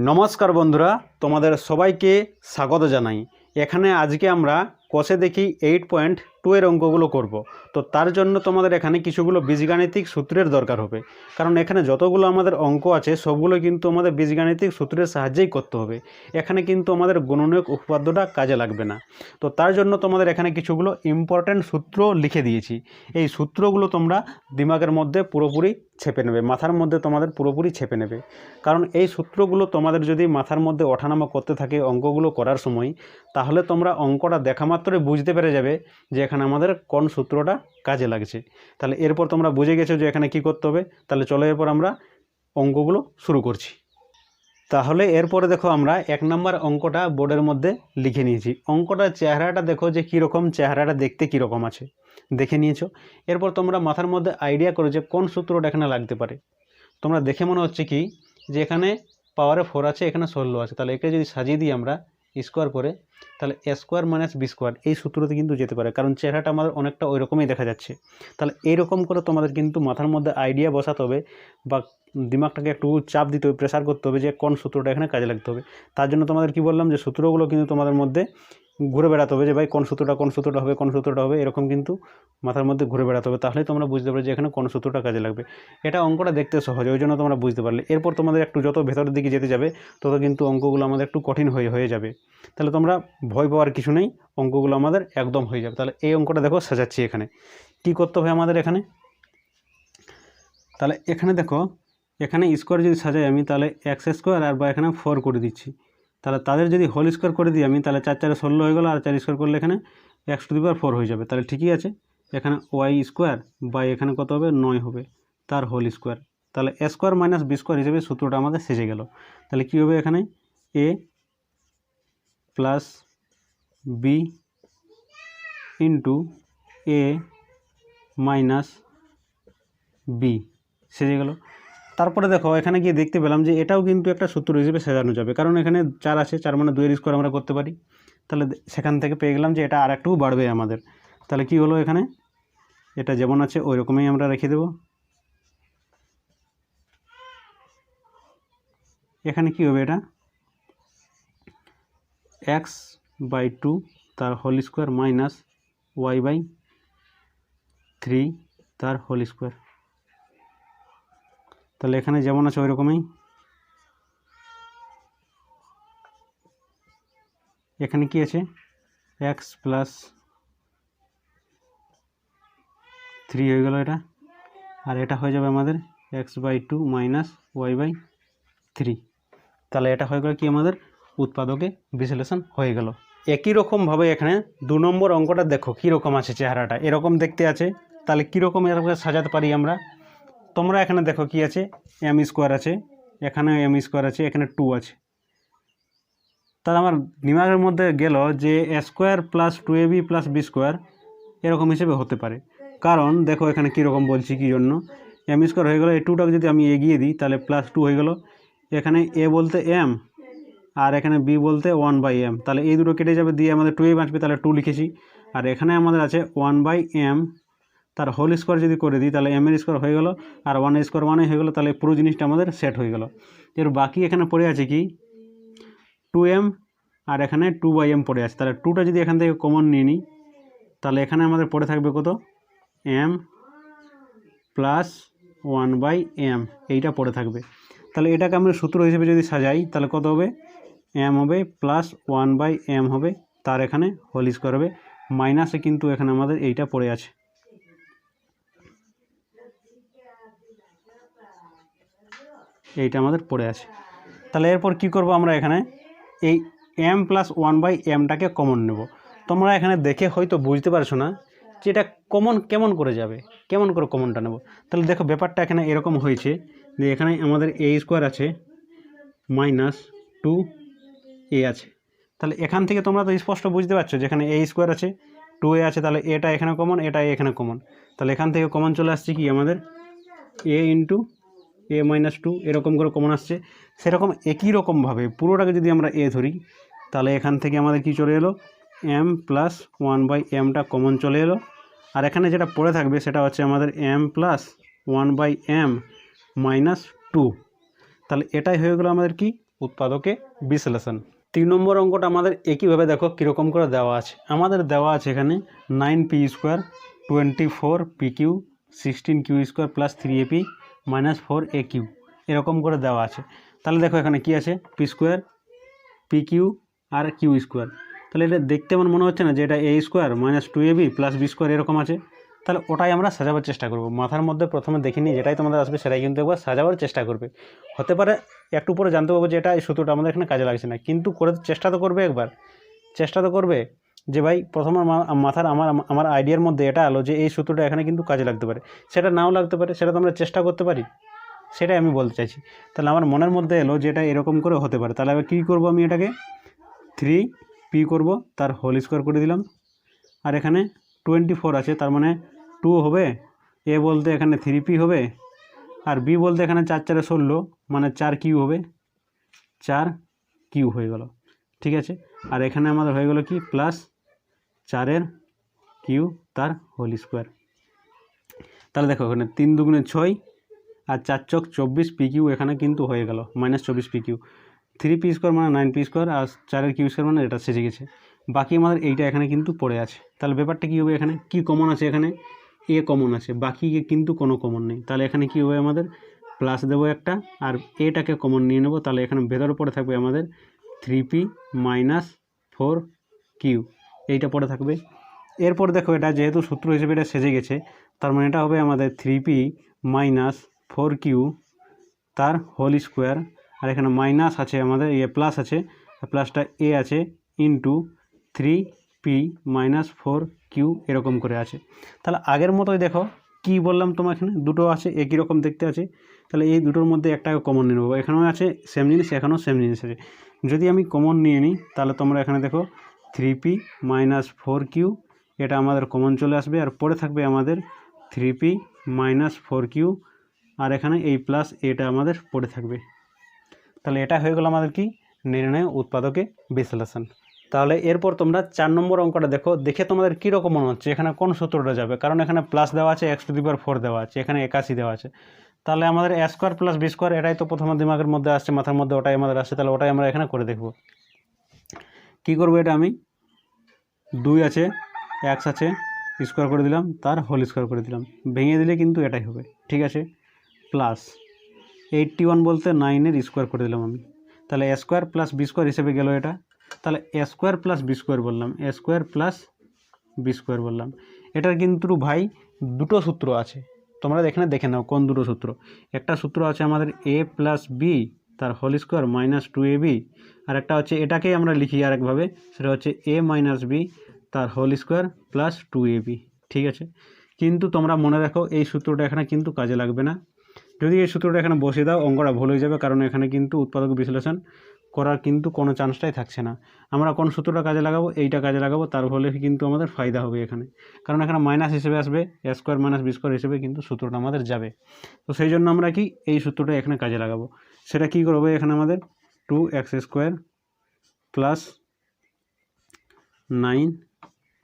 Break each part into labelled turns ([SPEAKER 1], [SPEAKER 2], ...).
[SPEAKER 1] নমস্কার বন্ধুরা, তোমাদের সবাইকে স্বাগত জানাই। এখানে আজকে আমরা কষে দেখি 8.2 এর অঙ্কগুলো করব। তো তার জন্য তোমাদের এখানে কিছুগুলো বীজগাণিতিক সূত্রের দরকার হবে, কারণ এখানে যতগুলো আমাদের অঙ্ক আছে সবগুলো কিন্তু আমাদের বীজগাণিতিক সূত্রের সাহায্যেই করতে হবে। এখানে কিন্তু আমাদের গুণনীয়ক উপপাদ্যটা কাজে লাগবে না। তো তার জন্য তোমাদের এখানে কিছুগুলো ইম্পর্ট্যান্ট সূত্র লিখে দিয়েছি। এই সূত্রগুলো তোমরা দিমাগের মধ্যে পুরোপুরি ছেপে নেবে, মাথার মধ্যে তোমাদের পুরোপুরি ছেপে নেবে। কারণ এই সূত্রগুলো তোমাদের যদি মাথার মধ্যে ওঠানামা করতে থাকে অঙ্কগুলো করার সময়, তাহলে তোমরা অঙ্কটা দেখা মাত্রই বুঝতে পেরে যাবে যে এখানে আমাদের কোন সূত্রটা কাজে লাগছে। তাহলে এরপর তোমরা বুঝে গেছো যে এখানে কি করতে হবে। তাহলে চলো এরপর আমরা অঙ্কগুলো শুরু করছি। তাহলে এরপরে দেখো আমরা 1 নম্বর অঙ্কটা বোর্ডের মধ্যে লিখে নিয়েছি। অঙ্কটার চেহারাটা দেখো যে কীরকম, চেহারাটা দেখতে কীরকম আছে দেখে নিয়েছো। এরপর তোমরা মাথার মধ্যে আইডিয়া করো যে কোন সূত্রটা এখানে লাগতে পারে। তোমরা দেখে মনে হচ্ছে কি যে এখানে পাওয়ারে 4 আছে, এখানে 16 আছে। তাহলে একে যদি সাজিয়ে দিই আমরা স্কোয়ার করে, তাহলে a square minus B square এই সূত্রতে কিন্তু যেতে পারে, কারণ চেহারাটা আমাদের অনেকটা ওই রকমই দেখা যাচ্ছে। তাহলে এইরকম করে তোমাদের কিন্তু মাথার মধ্যে আইডিয়া বসাতে হবে বা দিমাগটাকে একটু চাপ দিতে হবে, প্রেসার করতে হবে যে কোন সূত্রটা এখানে কাজে লাগতে হবে। তার জন্য তোমাদের কি বললাম যে সূত্রগুলো কিন্তু তোমাদের মধ্যে ঘুরে বেড়াতে হবে যে ভাই কোন সূত্রটা হবে, কোন সূত্রটা হবে, এরকম কিন্তু মাথার মধ্যে ঘুরে বেড়াতে হবে। তাহলেই তোমরা বুঝতে পারবে যে এখানে কোন সূত্রটা কাজে লাগবে। এটা অঙ্কটা দেখতে সহজ, ওই জন্য তোমরা বুঝতে পারলে। এরপর তোমাদের একটু যত ভেতরের দিকে যেতে যাবে তত কিন্তু অঙ্কগুলো আমাদের একটু কঠিন হয়ে যাবে। তাহলে তোমরা ভয় পাওয়ার কিছু নেই, অঙ্কগুলো আমাদের একদম হয়ে যাবে। তাহলে এই অঙ্কটা দেখো সাজাচ্ছি। এখানে কি করতে হবে আমাদের এখানে, তাহলে এখানে দেখো এখানে স্কোয়ার যদি সাজাই আমি, তাহলে এক্স স্কোয়ার আর বা এখানে 4 করে দিচ্ছি। তাহলে তাদের যদি হোল স্কোয়ার করে দিই আমি, তাহলে 4 4 16 হয়ে গেলো, আর 4 স্কোয়ার করলে এখানে x⁴ হয়ে যাবে। তাহলে ঠিকই আছে। এখানে ওয়াই স্কোয়ার বা এখানে কত হবে 9 হবে, তার হোল স্কোয়ার। তাহলে a square minus B square হিসেবে সূত্রটা আমাদের সেজে গেল। তাহলে কী হবে এখানে A plus B into a minus B সেজে গেল। তারপরে দেখো এখানে গিয়ে দেখতে পেলাম যে এটাও কিন্তু একটা সূত্র হিসেবে সাজানো যাবে, কারণ এখানে 4 আছে, 4 মানে 2 এর স্কোয়ার আমরা করতে পারি। তাহলে সেখান থেকে পেয়ে গেলাম যে এটা আর একটু বাড়বে আমাদের। তাহলে কি হলো এখানে, এটা যেমন আছে ওই রকমই আমরা রেখে দেব। এখানে কি হবে, এটা x/2 তার হোল স্কোয়ার মাইনাস y/3 তার হোল স্কোয়ার। তাহলে এখানে যেমন আছে ওই রকমই। এখানে কি আছে x প্লাস 3 হয়ে গেল এটা, আর এটা হয়ে যাবে আমাদের x/2 মাইনাস y/3। তাহলে এটা হয়ে গেল কি আমাদের উৎপাদকে বিশ্লেষণ হয়ে গেল। একই রকমভাবে এখানে 2 নম্বর অঙ্কটা দেখো কীরকম আছে, চেহারাটা এরকম দেখতে আছে। তাহলে কীরকম এরকম সাজাতে পারি আমরা, তোমরা এখানে দেখো কি আছে, এম স্কোয়ার আছে, এখানে এম স্কোয়ার আছে, এখানে 2 আছে। তাহলে আমার দিমাগের মধ্যে গেল যে A square plus 2ab plus B square এরকম হিসেবে হতে পারে। কারণ দেখো এখানে কীরকম বলছি, কী জন্য এম স্কোয়ার হয়ে গেলো, এই 2টাকে যদি আমি এগিয়ে দিই তাহলে +2 হয়ে গেল। এখানে এ বলতে এম আর এখানে বি বলতে 1/m, তাহলে এই দুটো কেটে যাবে, দিয়ে আমাদের 2a বাঁচবে, তাহলে 2 লিখেছি। আর এখানে আমাদের আছে 1/m তার হোল স্কোয়ার যদি করে দিই তাহলে m এর স্কোয়ার হয়ে গেল, আর 1 এর স্কোয়ার 1 হয়ে গেলো। তাহলে পুরো জিনিসটা আমাদের সেট হয়ে গেল। এর বাকি এখানে পড়ে আছে কি 2m আর এখানে 2/m পড়ে আছে। তাহলে 2টা যদি এখান থেকে কমন নিয়ে নিই তাহলে এখানে আমাদের পড়ে থাকবে কত, m প্লাস 1/m এইটা পড়ে থাকবে। তাহলে এটাকে আমরা সূত্র হিসেবে যদি সাজাই তাহলে কত হবে, m হবে প্লাস 1/m হবে, তার এখানে হোল স্কোয়ার হবে, মাইনাসে কিন্তু এখানে আমাদের এইটা পড়ে আছে। এইটা আমাদের পড়ে আছে। তাহলে এরপর কি করব আমরা, এখানে এই m প্লাস 1/mটাকে কমন নেব। তোমরা এখানে দেখে হয়তো বুঝতে পারছো না যে এটা কমন কেমন করে যাবে, কেমন করে কমনটা নেব। তাহলে দেখো ব্যাপারটা এখানে এরকম হয়েছে যে এখানে আমাদের a স্কোয়ার আছে মাইনাস 2a আছে। তাহলে এখান থেকে তোমরা তো স্পষ্ট বুঝতে পারছো যে এখানে a স্কোয়ার আছে, 2a আছে, তাহলে এটা এখানে কমন, এটা এখানে কমন। তাহলে এখান থেকে কমন চলে আসছে কি আমাদের a ইন্টু a মাইনাস 2 এরকম করে কমন আসছে। সেরকম একই রকমভাবে পুরোটাকে যদি আমরা a ধরি তাহলে এখান থেকে আমাদের কি চলে এলো, m প্লাস 1/mটা কমন চলে এলো। আর এখানে যেটা পড়ে থাকবে সেটা হচ্ছে আমাদের m প্লাস 1/m মাইনাস 2। তাহলে এটাই হয়ে গেলো আমাদের কি উৎপাদকে বিশ্লেষণ। 3 নম্বর অঙ্কটা আমাদের একইভাবে দেখো কীরকম করে দেওয়া আছে। আমাদের দেওয়া আছে এখানে 9p square 24pq 16q square plus 3ap minus 4aq এরকম করে দেওয়া আছে। তাহলে দেখো এখানে কি আছে, পি স্কোয়ার pq আর কিউ স্কোয়ার। তাহলে এটা দেখতে আমার মনে হচ্ছে না যে এটা a square minus 2ab plus b square এরকম আছে। তাহলে ওটাই আমরা সাজাবার চেষ্টা করব। মাথার মধ্যে প্রথমে দেখিনি যেটাই তোমাদের আসবে সেটাই কিন্তু একবার সাজাবার চেষ্টা করবে। হতে পারে একটু পরে জানতে পারবো যে এটা এই সূত্রটা আমাদের এখানে কাজে লাগছে না, কিন্তু করে চেষ্টা তো করবে, একবার চেষ্টা তো করবে যে ভাই প্রথমে মাথার আমার আইডিয়ার মধ্যে এটা আলো যে এই সূত্রটা এখানে কিন্তু কাজে লাগতে পারে, সেটা নাও লাগতে পারে, সেটা তো আমরা চেষ্টা করতে পারি, সেটাই আমি বলতে চাইছি। তাহলে আমার মনের মধ্যে এলো যে এটা এরকম করে হতে পারে। তাহলে এবার কী করবো, আমি এটাকে 3p করব, তার হোল স্কোয়ার করে দিলাম। আর এখানে 24 আছে, তার মানে 2 হবে, এ বলতে এখানে 3p হবে, আর বি বলতে এখানে 4 4 16 মানে 4q হবে, 4q হয়ে গেল। ঠিক আছে, আর এখানে আমাদের হয়ে গেল কি প্লাস 4 কিউ তার হোল স্কোয়ার। তাহলে দেখো এখানে 3 দুগুণে 6 আর 4 চক 24 pq এখানে কিন্তু হয়ে গেল মাইনাস 24 pq। 3p স্কোয়ার মানে 9p স্কোয়ার আর 4 কিউ স্কোয়ার মানে এটা সেজে গেছে। বাকি আমাদের এইটা এখানে কিন্তু পড়ে আছে। তাহলে ব্যাপারটা কী হবে, এখানে কি কমন আছে, এখানে এ কমন আছে, বাকি কিন্তু কোনো কমন নেই। তাহলে এখানে কি হবে, আমাদের প্লাস দেবো একটা আর এটাকে কমন নিয়ে নেব। তাহলে এখানে ভেতরে পড়ে থাকবে আমাদের 3p মাইনাস 4q, এইটা পড়ে থাকবে। এরপর দেখো এটা যেহেতু সূত্র হিসেবে এটা সেজে গেছে, তার মানে এটা হবে আমাদের 3p মাইনাস 4q তার হোল স্কোয়ার, আর এখানে মাইনাস আছে আমাদের প্লাস আছে, প্লাসটা এ আছে ইন্টু 3p মাইনাস 4q এরকম করে আছে। তাহলে আগের মতোই দেখো কি বললাম তোমার, এখানে দুটো আছে একই রকম দেখতে আছে। তাহলে এই দুটোর মধ্যে একটাকে কমন নিয়ে নেবো। এখানেও আছে সেম জিনিস, এখানেও সেম জিনিস আছে। যদি আমি কমন নিয়ে নিই তাহলে তোমরা এখানে দেখো 3p মাইনাস 4q এটা আমাদের কমন চলে আসবে, আর পড়ে থাকবে আমাদের 3p মাইনাস 4q, আর এখানে এই প্লাস এটা আমাদের পড়ে থাকবে। তাহলে এটা হয়ে গেল আমাদের কি নির্ণয় উৎপাদকে বিশ্লেষণ। তাহলে এরপর তোমরা 4 নম্বর অঙ্কটা দেখো, দেখে তোমাদের কীরকম মনে হচ্ছে এখানে কোন সূত্রটা যাবে। কারণ এখানে প্লাস দেওয়া আছে, x⁴ দেওয়া আছে, এখানে 81 দেওয়া আছে। তাহলে আমাদের a square plus b square এটাই তো প্রথমে দিমাগের মধ্যে আসছে, মাথার মধ্যে ওটাই আমাদের আসছে। তাহলে ওটাই আমরা এখানে করে দেখব। কি করব, এটা আমি 2 আছে x আছে স্কোয়ার করে দিলাম, তার হোল স্কোয়ার করে দিলাম, ভেঙে দিলে কিন্তু এটাই হবে। ঠিক আছে, প্লাস 81 বলতে 9-এর স্কোয়ার করে দিলাম আমি। তাহলে a square plus b square হিসেবে গেল এটা। তাহলে a square plus b square বললাম, a square plus b square বললাম। এটার কিন্তু ভাই দুটো সূত্র আছে, তোমরা এখানে দেখে নাও কোন দুটো সূত্র। একটা সূত্র আছে আমাদের a প্লাস b তার হোল স্কোয়ার মাইনাস 2ab, আর একটা হচ্ছে এটাকেই আমরা লিখি আরেকভাবে, সেটা হচ্ছে a মাইনাস b তার হোল স্কোয়ার প্লাস 2ab। ঠিক আছে, কিন্তু তোমরা মনে রাখো এই সূত্রটা এখানে কিন্তু কাজে লাগবে না। যদি এই সূত্রটা এখানে বসিয়ে দাও অঙ্কটা ভুল হয়ে যাবে, কারণ এখানে কিন্তু উৎপাদক বিশ্লেষণ করার কিন্তু কোনো চান্সটাই থাকছে না। আমরা কোন সূত্রটা কাজে লাগাবো, এইটা কাজে লাগাবো, তার ফলে কিন্তু আমাদের ফায়দা হবে এখানে। কারণ এখানে মাইনাস হিসেবে আসবে, a square minus b square হিসেবে কিন্তু সূত্রটা আমাদের যাবে। তো সেই জন্য আমরা কি এই সূত্রটা এখানে কাজে লাগাবো। সেটা কি করবো, এখানে আমাদের 2x স্কোয়ার প্লাস 9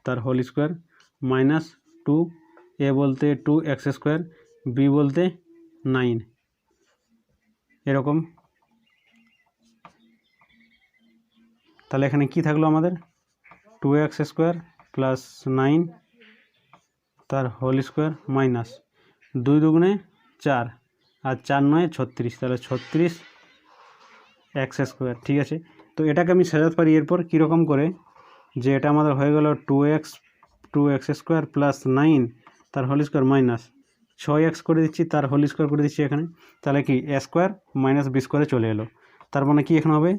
[SPEAKER 1] তার হোল স্কোয়ার মাইনাস 2, a বলতে 2x স্কোয়ার, b বলতে 9 এরকম। তাহলে এখানে কি থাকলো আমাদের 2x স্কোয়ার প্লাস 9 তার হোল স্কোয়ার মাইনাস 2 দুগুণে 4 আর 4 9 36, তাহলে 36x স্কোয়ার। ঠিক আছে, তো এটাকে আমি সাজাতে পারি এরপর কীরকম করে, যে এটা আমাদের হয়ে গেল 2x স্কোয়ার প্লাস 9 তার হোল স্কোয়ার মাইনাস 6x করে দিচ্ছি, তার হোল স্কোয়ার করে দিচ্ছি এখানে। তাহলে কি a স্কোয়ার মাইনাস b স্কোয়ারে চলে এলো। তার মানে কি এখানে হবে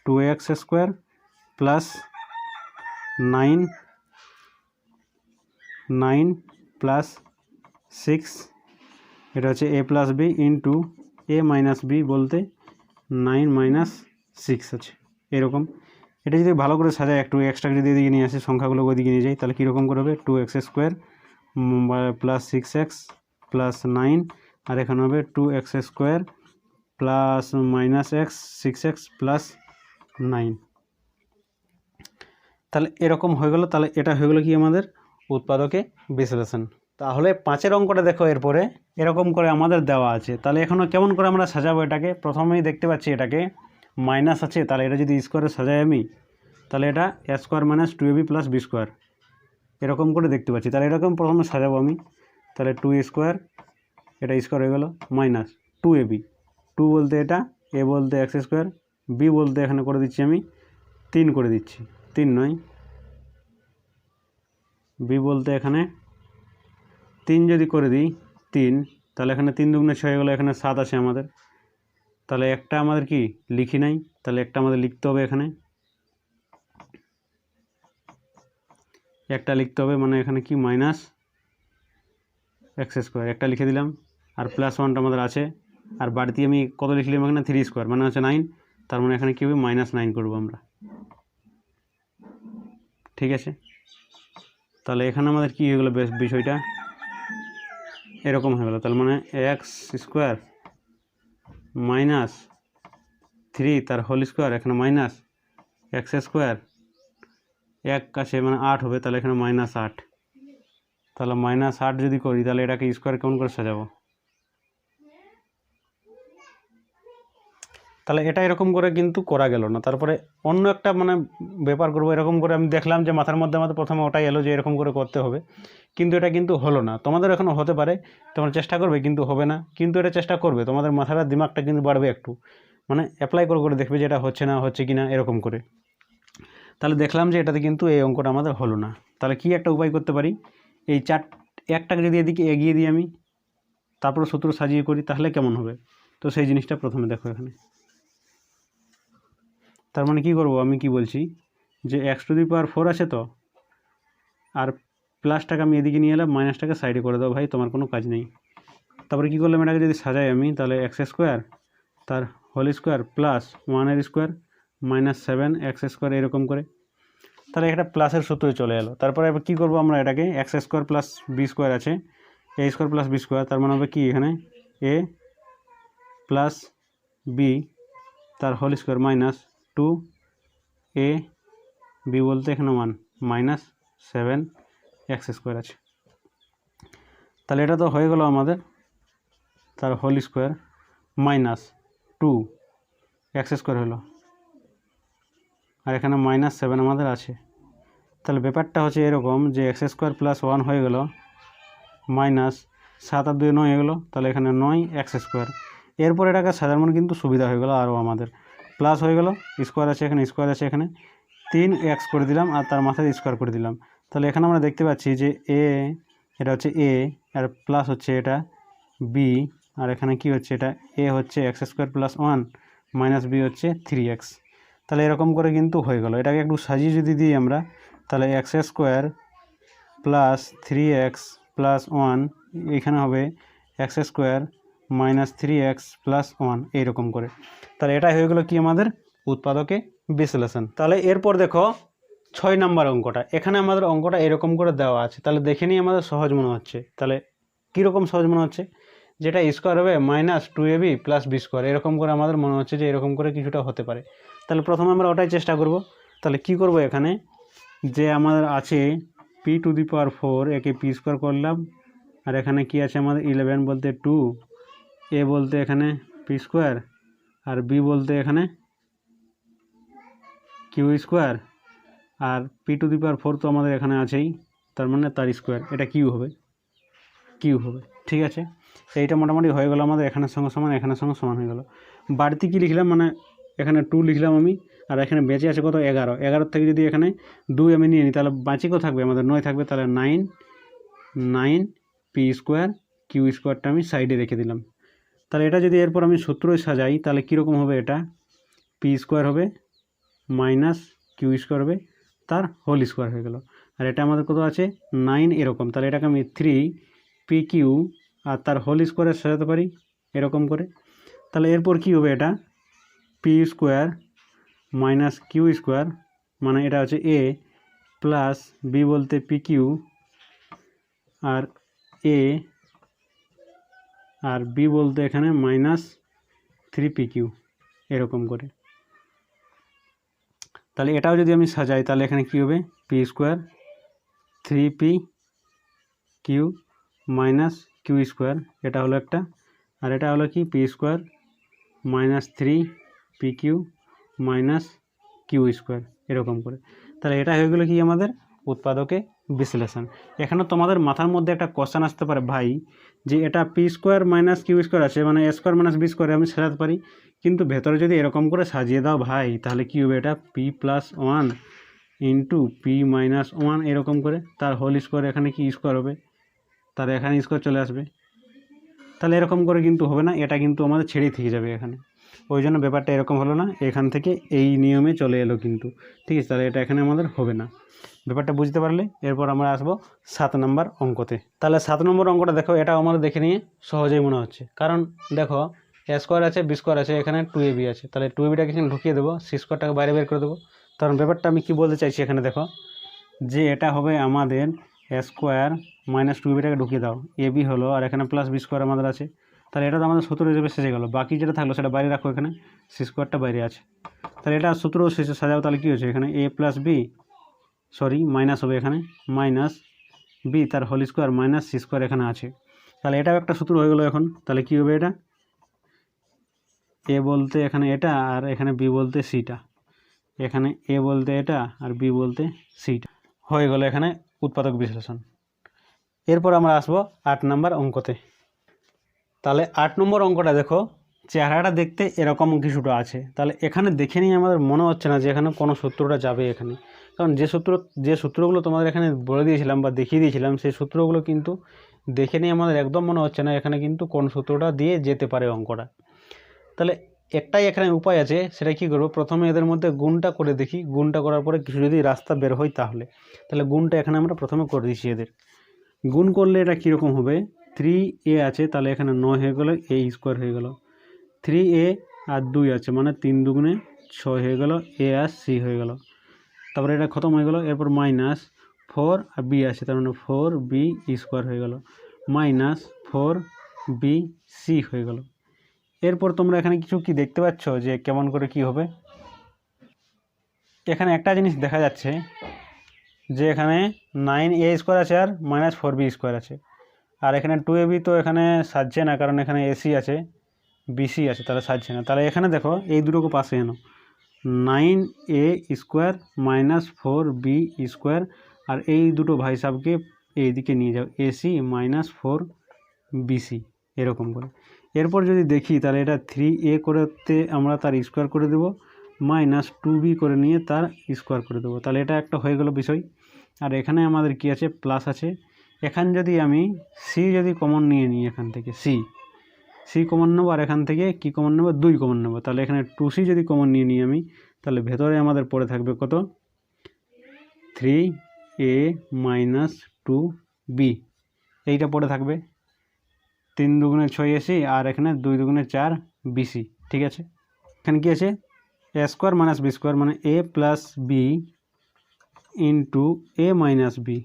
[SPEAKER 1] 2x স্কোয়ার প্লাস 9 প্লাস 6, এটা হচ্ছে a plus b into a minus b বলতে 9 মাইনাস 6 আছে এরকম। এটা যদি ভালো করে সাজায়, একটু এক্সট্রা যদি এদিকে নিয়ে আসে, সংখ্যাগুলো ওইদিকে নিয়ে যাই, তাহলে কীরকম করে হবে 2x square plus 6x plus 9, আর এখানে হবে 2x square plus minus x 6x plus 9। তাহলে এরকম হয়ে গেল। তাহলে এটা হয়ে গেলো কি আমাদের উৎপাদকে বিশ্লেষণ। তাহলে 5-এর অঙ্কটা দেখো, এরপরে এরকম করে আমাদের দেওয়া আছে। তাহলে এখনও কেমন করে আমরা সাজাবো এটাকে, প্রথমেই দেখতে পাচ্ছি এটাকে মাইনাস আছে, তাহলে এটা যদি স্কোয়ারে সাজাই আমি, তাহলে এটা A square minus 2ab plus B square এরকম করে দেখতে পাচ্ছি। তাহলে এরকম প্রথমে সাজাবো আমি, তাহলে 2 স্কোয়ার, এটা স্কোয়ার হয়ে গেল, মাইনাস 2ab, 2 বলতে এটা, এ বলতে এক্স স্কোয়ার, বি বলতে এখানে করে দিচ্ছি আমি 3 করে দিচ্ছি, 3 নয়, বি বলতে এখানে 3 যদি করে দিই 3, তাহলে এখানে 3 দুগুণে 6 হয়ে গেলো, এখানে 7 আছে আমাদের, তাহলে একটা আমাদের কি লিখি নাই, তাহলে একটা আমাদের লিখতে হবে, এখানে একটা লিখতে হবে, মানে এখানে কি মাইনাস এক্স স্কোয়ার একটা লিখে দিলাম, আর প্লাস 1টা আমাদের আছে, আর বাড়তি আমি কত লিখলাম এখানে 3 স্কোয়ার মানে হচ্ছে 9, তার মানে এখানে কী হবে -9 করবো আমরা, ঠিক আছে। তাহলে এখানে আমাদের কী হয়ে গেলো বেশ বিষয়টা এরকম হয়ে গেলো, তার মানে এক্স স্কোয়ার -3 তার হোল স্কোয়ার, এখানে মাইনাস এক্স স্কোয়ার, এক কাছে মানে 8 হবে, তাহলে এখানে -8, তাহলে -8 যদি করি তাহলে এটাকে স্কোয়ার কেমন করে সাজাবো, তাহলে এটা এরকম করে কিন্তু করা গেল না। তারপরে অন্য একটা মানে ব্যাপার করবো, এরকম করে আমি দেখলাম যে মাথার মধ্যে আমাদের প্রথমে ওটাই এলো যে এরকম করে করতে হবে, কিন্তু এটা কিন্তু হলো না। তোমাদের এখনও হতে পারে, তোমরা চেষ্টা করবে কিন্তু হবে না, কিন্তু এটা চেষ্টা করবে, তোমাদের মাথার দিমাগটা কিন্তু বাড়বে একটু, মানে অ্যাপ্লাই করে করে দেখবে যে এটা হচ্ছে না হচ্ছে কি না এরকম করে। তাহলে দেখলাম যে এটাতে কিন্তু এই অঙ্কটা আমাদের হলো না। তাহলে কি একটা উপায় করতে পারি, এই একটাকে যদি এদিকে এগিয়ে দিই আমি, তারপরে সূত্র সাজিয়ে করি, তাহলে কেমন হবে। তো সেই জিনিসটা প্রথমে দেখো এখানে, তার মানে কি করব, আমি কি বলছি যে x⁴ আছে তো, আর প্লাসটাকে আমি এদিকে নিয়ে এলাম, মাইনাসটাকে সাইডে করে দাও ভাই, তোমার কোনো কাজ নেই। তারপরে কী করলাম, এটাকে যদি সাজাই আমি, তাহলে এক্স স্কোয়ার তার whole square plus 1 square -7 x square এরকম করে, তাহলে একটা প্লাসের সূত্রে চলে এলো। তারপরে এবার কী করবো আমরা, এটাকে x square plus B square আছে, এ স্কোয়ার প্লাস বি স্কোয়ার, তার মানে হবে কি এখানে এ প্লাস বি তার হোল স্কোয়ার -2 এ বি বলতে এখানে 1 -7 এক্স স্কোয়ার আছে। তাহলে এটা তো হয়ে গেল আমাদের, তার হোল স্কোয়ার -2 এক্স স্কোয়ার হলো, আর এখানে -7 আমাদের আছে। তাহলে ব্যাপারটা হচ্ছে এরকম যে এক্স স্কোয়ার প্লাস 1 হয়ে গেল, -7 আর 2 9 হয়ে গেলো, তাহলে এখানে 9 এক্স স্কোয়ার। এরপর এটাকে সাধারণ কিন্তু সুবিধা হয়ে গেলো, আরও আমাদের প্লাস হয়ে গেল, স্কোয়ার আছে এখানে, স্কোয়ার আছে এখানে, 3x করে দিলাম, আর তার মাথায় স্কোয়ার করে দিলাম। তাহলে এখানে আমরা দেখতে পাচ্ছি যে এটা হচ্ছে এ, আর প্লাস হচ্ছে এটা বি, আর এখানে কি হচ্ছে, এটা এ হচ্ছে x square plus 1 minus B হচ্ছে 3x। তাহলে এরকম করে কিন্তু হয়ে গেল। এটাকে একটু সাজিয়ে যদি দিই আমরা, তাহলে x square plus 3x plus 1, এখানে হবে x square minus 3x plus 1 এইরকম করে। তাহলে এটা হয়ে গেলো কি আমাদের উৎপাদকে বিশ্লেষণ। তাহলে এরপর দেখো 6 নম্বর অঙ্কটা, এখানে আমাদের অঙ্কটা এরকম করে দেওয়া আছে, তাহলে দেখে নিই আমাদের সহজ মনে হচ্ছে। তাহলে কীরকম সহজ মনে হচ্ছে, যেটা স্কোয়ার হবে -2ab প্লাস বি স্কোয়ার, এরকম করে আমাদের মনে হচ্ছে যে এরকম করে কিছুটা হতে পারে। তাহলে প্রথমে আমরা ওটাই চেষ্টা করব। তাহলে কি করব, এখানে যে আমাদের আছে p⁴, একে পি স্কোয়ার করলাম, আর এখানে কি আছে আমাদের 11 বলতে 2, এ বলতে এখানে পি স্কোয়ার, আর বি বলতে এখানে কিউ স্কোয়ার, আর p⁴ তো আমাদের এখানে আছেই, তার মানে তার স্কোয়ার, এটা কিউ হবে, ঠিক আছে। এইটা মোটামুটি হয়ে গেল আমাদের, এখানের সঙ্গে সমান, এখানের সঙ্গে সমান হয়ে গেল। বাড়তি কী লিখলাম, মানে এখানে 2 লিখলাম আমি, আর এখানে বেঁচে আছে কত 11 থেকে যদি এখানে 2 আমি নিয়ে নিই, তাহলে বাঁচি কত থাকবে আমাদের 9 থাকবে, তাহলে 9 পি স্কোয়ার কিউ স্কোয়ারটা আমি সাইডে রেখে দিলাম। তাহলে এটা যদি এরপর আমি সূত্রই সাজাই, তাহলে কীরকম হবে, এটা পি স্কোয়ার হবে মাইনাস কিউ স্কোয়ার হবে তার হোল স্কোয়ার হয়ে গেল, আর এটা আমাদের কত আছে 9 এরকম। তাহলে এটাকে আমি 3pq আর তার হোল স্কোয়ারে সাজাতে পারি এরকম করে। তাহলে এরপর কি হবে, এটা P square minus Q square, মানে এটা হচ্ছে এ প্লাস বি বলতে pq আর এ আর বি বলতে এখানে -3pq এরকম করে। তাহলে এটাও যদি আমি সাজাই, তাহলে এখানে কি হবে P square 3pq minus Q square, এটা হলো একটা, আর এটা হলো কি P square -3pq minus Q square এরকম করে। তাহলে এটা হয়ে গেলো কি আমাদের উৎপাদকে বিশ্লেষণ। এখানে তোমাদের মাথার মধ্যে একটা কোশ্চেন আসতে পারে ভাই, যে এটা P square minus Q square আছে, মানে এ স্কোয়ার মাইনাস বি স্কোয়ারে আমি সাজাতে পারি, কিন্তু ভেতরে যদি এরকম করে সাজিয়ে দাও ভাই, তাহলে কী হবে, এটা P plus one into P minus one এরকম করে, তার হোল স্কোয়ার এখানে কি স্কোয়ার হবে, তার এখানে স্কোয়ার চলে আসবে। তাহলে এরকম করে কিন্তু হবে না, এটা কিন্তু আমাদের ছেড়েই থেকে যাবে এখানে, ওই জন্য ব্যাপারটা এরকম হলো না, এখান থেকে এই নিয়মে চলে এলো কিন্তু, ঠিক আছে। তাহলে এটা এখানে আমাদের হবে না, ব্যাপারটা বুঝতে পারলে। এরপর আমরা আসবো 7 নম্বর অঙ্কতে। তাহলে 7 নম্বর অঙ্কটা দেখো, এটা আমাদের দেখে নিয়ে সহজেই মনে হচ্ছে, কারণ দেখো এ স্কোয়ার আছে, বি স্কোয়ার আছে, এখানে 2ab আছে, তাহলে 2abটাকে এখানে ঢুকিয়ে দেবো, সি স্কোয়ারটাকে বাইরে বের করে দেবো। কারণ ব্যাপারটা আমি কি বলতে চাইছি এখানে দেখো, যে এটা হবে আমাদের এ স্কোয়ার মাইনাস 2abটাকে ঢুকিয়ে দাও, ab হলো, আর এখানে প্লাস বি স্কোয়ার আমাদের আছে, তাহলে এটা তো আমাদের সূত্র হিসেবে শেষে গেলো। বাকি যেটা থাকলো সেটা বাইরে রাখো, এখানে সি স্কোয়ারটা বাইরে আছে, তাহলে এটা সূত্র শেষে সাজাও। তাহলে কী হচ্ছে এখানে A plus B, sorry minus হবে এখানে, মাইনাস বি তার whole square minus C square এখানে আছে। তাহলে এটাও একটা সূত্র হয়ে গেলো এখন। তাহলে কী হবে, এটা এ বলতে এখানে এটা, আর এখানে বি বলতে সিটা, এখানে এ বলতে এটা আর বি বলতে সিটা, হয়ে গেলো এখানে উৎপাদক বিশ্লেষণ। এরপর আমরা আসবো 8 নম্বর অঙ্কতে। তাহলে 8 নম্বর অঙ্কটা দেখো, চেহারাটা দেখতে এরকম কিছুটা আছে। তাহলে এখানে দেখে নিয়ে আমাদের মনে হচ্ছে না যে এখানে কোনো সূত্রটা যাবে এখানে, কারণ যে সূত্রগুলো তোমাদের এখানে বলে দিয়েছিলাম বা দেখিয়ে দিয়েছিলাম, সেই সূত্রগুলো কিন্তু দেখে নিয়ে আমাদের একদম মনে হচ্ছে না এখানে কিন্তু কোন সূত্রটা দিয়ে যেতে পারে অঙ্কটা। তাহলে একটাই এখানে উপায় আছে, সেটা কী করবো, প্রথমে এদের মধ্যে গুণটা করে দেখি, গুণটা করার পরে কিছু যদি রাস্তা বের হয় তাহলে গুণটা এখানে আমরা প্রথমে করে দিচ্ছি। এদের গুণ করলে এটা কীরকম হবে, 3a আছে, তাহলে এখানে 9 হয়ে গেলো, এ স্কোয়ার হয়ে গেল, 3a আর 2 আছে, মানে 3 দুগুণে 6 হয়ে গেল, এ আর সি হয়ে গেল, তারপরে এটা খতম হয়ে গেল। এরপর মাইনাস 4 আর বি আছে, তার মানে 4b স্কোয়ার হয়ে গেল, মাইনাস 4bc হয়ে গেল। এরপর তোমরা এখানে কিছু কি দেখতে পাচ্ছ যে কেমন করে কি হবে, এখানে একটা জিনিস দেখা যাচ্ছে যে এখানে 9a স্কোয়ার আছে আর মাইনাস 4b স্কোয়ার আছে, আর এখানে 2ab তো এখানে সাজছে না, কারণ এখানে এসি আছে, বিসি আছে, তাহলে সাজছে না। তাহলে এখানে দেখো এই দুটোকে পাশে এনো, 9a square minus 4b square, আর এই দুটো ভাই সাবকে এইদিকে নিয়ে যাও, এসি মাইনাস 4bc এরকম করে। এরপর যদি দেখি তাহলে এটা 3a করতে আমরা তার স্কোয়ার করে দেব, মাইনাস 2b করে নিয়ে তার স্কোয়ার করে দেবো, তাহলে এটা একটা হয়ে গেল বিষয়। আর এখানে আমাদের কি আছে, প্লাস আছে। এখানে যদি আমি সি যদি কমন নিয়ে নিই, এখান থেকে সি কমন নেবো, আর এখান থেকে কি কমন নেবো, 2 কমন নেবো, তাহলে এখানে 2c যদি কমন নিয়ে নিই আমি, তাহলে ভেতরে আমাদের পড়ে থাকবে কত, 3a মাইনাস 2b, এইটা পড়ে থাকবে। 3 দুগুণে 6 এসি, আর এখানে 2 দুগুণে 4 বিসি, ঠিক আছে। এখানে কি আছে, এ স্কোয়ার মাইনাস বি স্কোয়ার, মানে এ plus B into a minus B,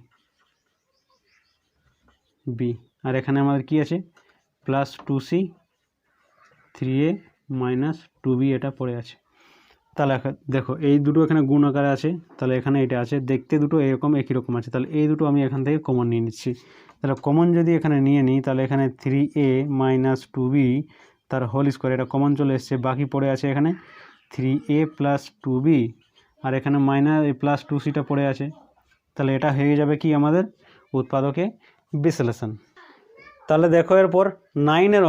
[SPEAKER 1] আর এখানে আমাদের কি আছে, plus 2c 3a minus 2b এটা পড়ে আছে। তাহলে দেখো এই দুটো এখানে গুণ আকারে আছে, তাহলে এখানে এটা আছে, দেখতে দুটো এরকম একই রকম আছে, তাহলে এই দুটো আমি এখান থেকে কমন নিয়ে নিচ্ছি। তাহলে কমন যদি এখানে নিয়ে নিই, তাহলে এখানে 3a মাইনাস 2b তার হোল স্কোয়ার, এটা কমন চলে এসছে, বাকি পড়ে আছে এখানে 3a প্লাস 2b, আর এখানে মাইনাস প্লাস 2cটা পড়ে আছে। তাহলে এটা হয়ে যাবে কি আমাদের উৎপাদকে বিশ্লেষণ। তাহলে দেখো এরপর 9-এর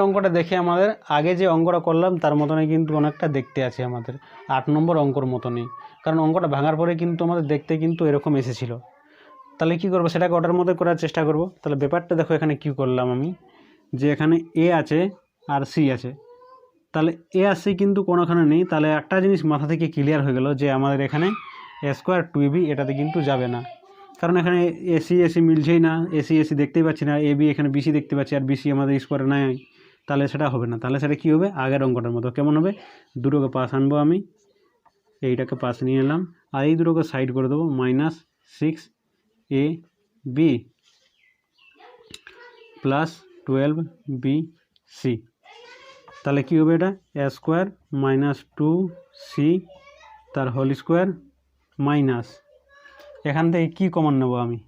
[SPEAKER 1] অঙ্কটা দেখে আমাদের আগে যে অঙ্কটা করলাম তার মতনই কিন্তু অনেকটা দেখতে আছে আমাদের 8 নম্বর অঙ্কর মতনই, কারণ অঙ্কটা ভাঙার পরে কিন্তু আমাদের দেখতে কিন্তু এরকম এসেছিল। তাহলে কি করব, সেটাকে ওটার মধ্যে করার চেষ্টা করব। তাহলে ব্যাপারটা দেখো এখানে কি করলাম আমি, যে এখানে এ আছে আর সি আছে, তাহলে এ আর সি কিন্তু কোনোখানে নেই, তাহলে একটা জিনিস মাথা থেকে ক্লিয়ার হয়ে গেল যে আমাদের এখানে এ স্কোয়ার 2b এটাতে কিন্তু যাবে না, কারণ এখানে এসি মিলছেই না, এসি দেখতেই পাচ্ছি না, এবি এখানে বিসি দেখতে পাচ্ছি, আর বিসি আমাদের স্কোয়ারে নাই, তাহলে সেটা হবে না। তাহলে সেটা কী হবে, আগের অঙ্কটার মতো কেমন হবে, দুটোকে পাশ আনবো আমি, এইটাকে পাশ নিয়ে এলাম, আর এই দুটোকে সাইড করে দেবো, মাইনাস 6ab প্লাস 12bc, তাহলে কী হবে, এটা এ স্কোয়ার মাইনাস 2c তার হোল স্কোয়ার মাইনাস, এখান থেকে কি কমন নেব আমি,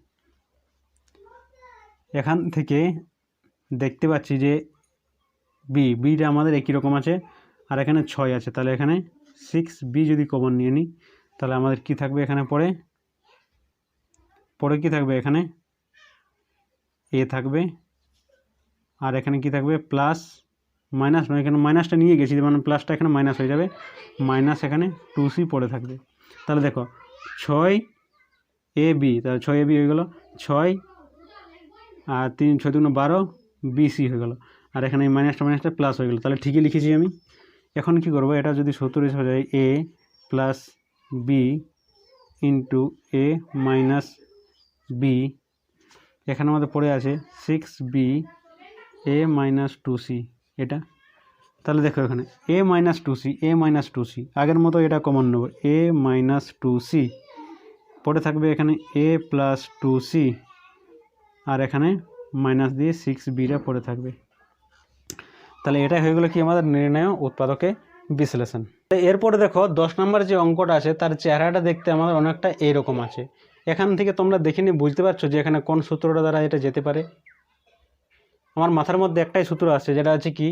[SPEAKER 1] এখান থেকে দেখতে পাচ্ছি যে বিটা আমাদের একই রকম আছে, আর এখানে 6 আছে, তাহলে এখানে 6b যদি কমন নিয়ে নিই তাহলে আমাদের কি থাকবে এখানে পরে কি থাকবে এখানে a থাকবে আর এখানে কি থাকবে প্লাস মাইনাস নয় এখানে মাইনাসটা নিয়ে গেছি মানে প্লাসটা এখানে মাইনাস হয়ে যাবে মাইনাস এখানে 2c পড়ে থাকবে। তাহলে দেখো 6ab তাহলে 6ab হয়ে গেল 6 আর 3 6 2 12 bc হয়ে গেল আর এখানে এই মাইনাসটা প্লাস হয়ে গেল। তাহলে ঠিকই লিখেছি আমি। এখন কি করব এটা যদি সূত্র হিসেবে যায় a plus b into a minus b এখানে আমাদের পড়ে আছে 6b a মাইনাস 2c এটা। তাহলে দেখো এখানে a মাইনাস 2c আগের মতো এটা কমন নেব a মাইনাস 2c পড়ে থাকবে এখানে a প্লাস 2c আর এখানে মাইনাস দিয়ে 6bটা পড়ে থাকবে। তাহলে এটাই হয়ে গেল কি আমাদের নির্ণয় উৎপাদকে বিশ্লেষণ। এরপরে দেখো 10 নম্বর যে অঙ্কটা আছে তার চেহারাটা দেখতে আমাদের অনেকটা এইরকম আছে। এখান থেকে তোমরা দেখে নিয়ে বুঝতে পারছো যে এখানে কোন সূত্রটা দ্বারা এটা যেতে পারে। আমার মাথার মধ্যে একটাই সূত্র আসছে যেটা আছে কি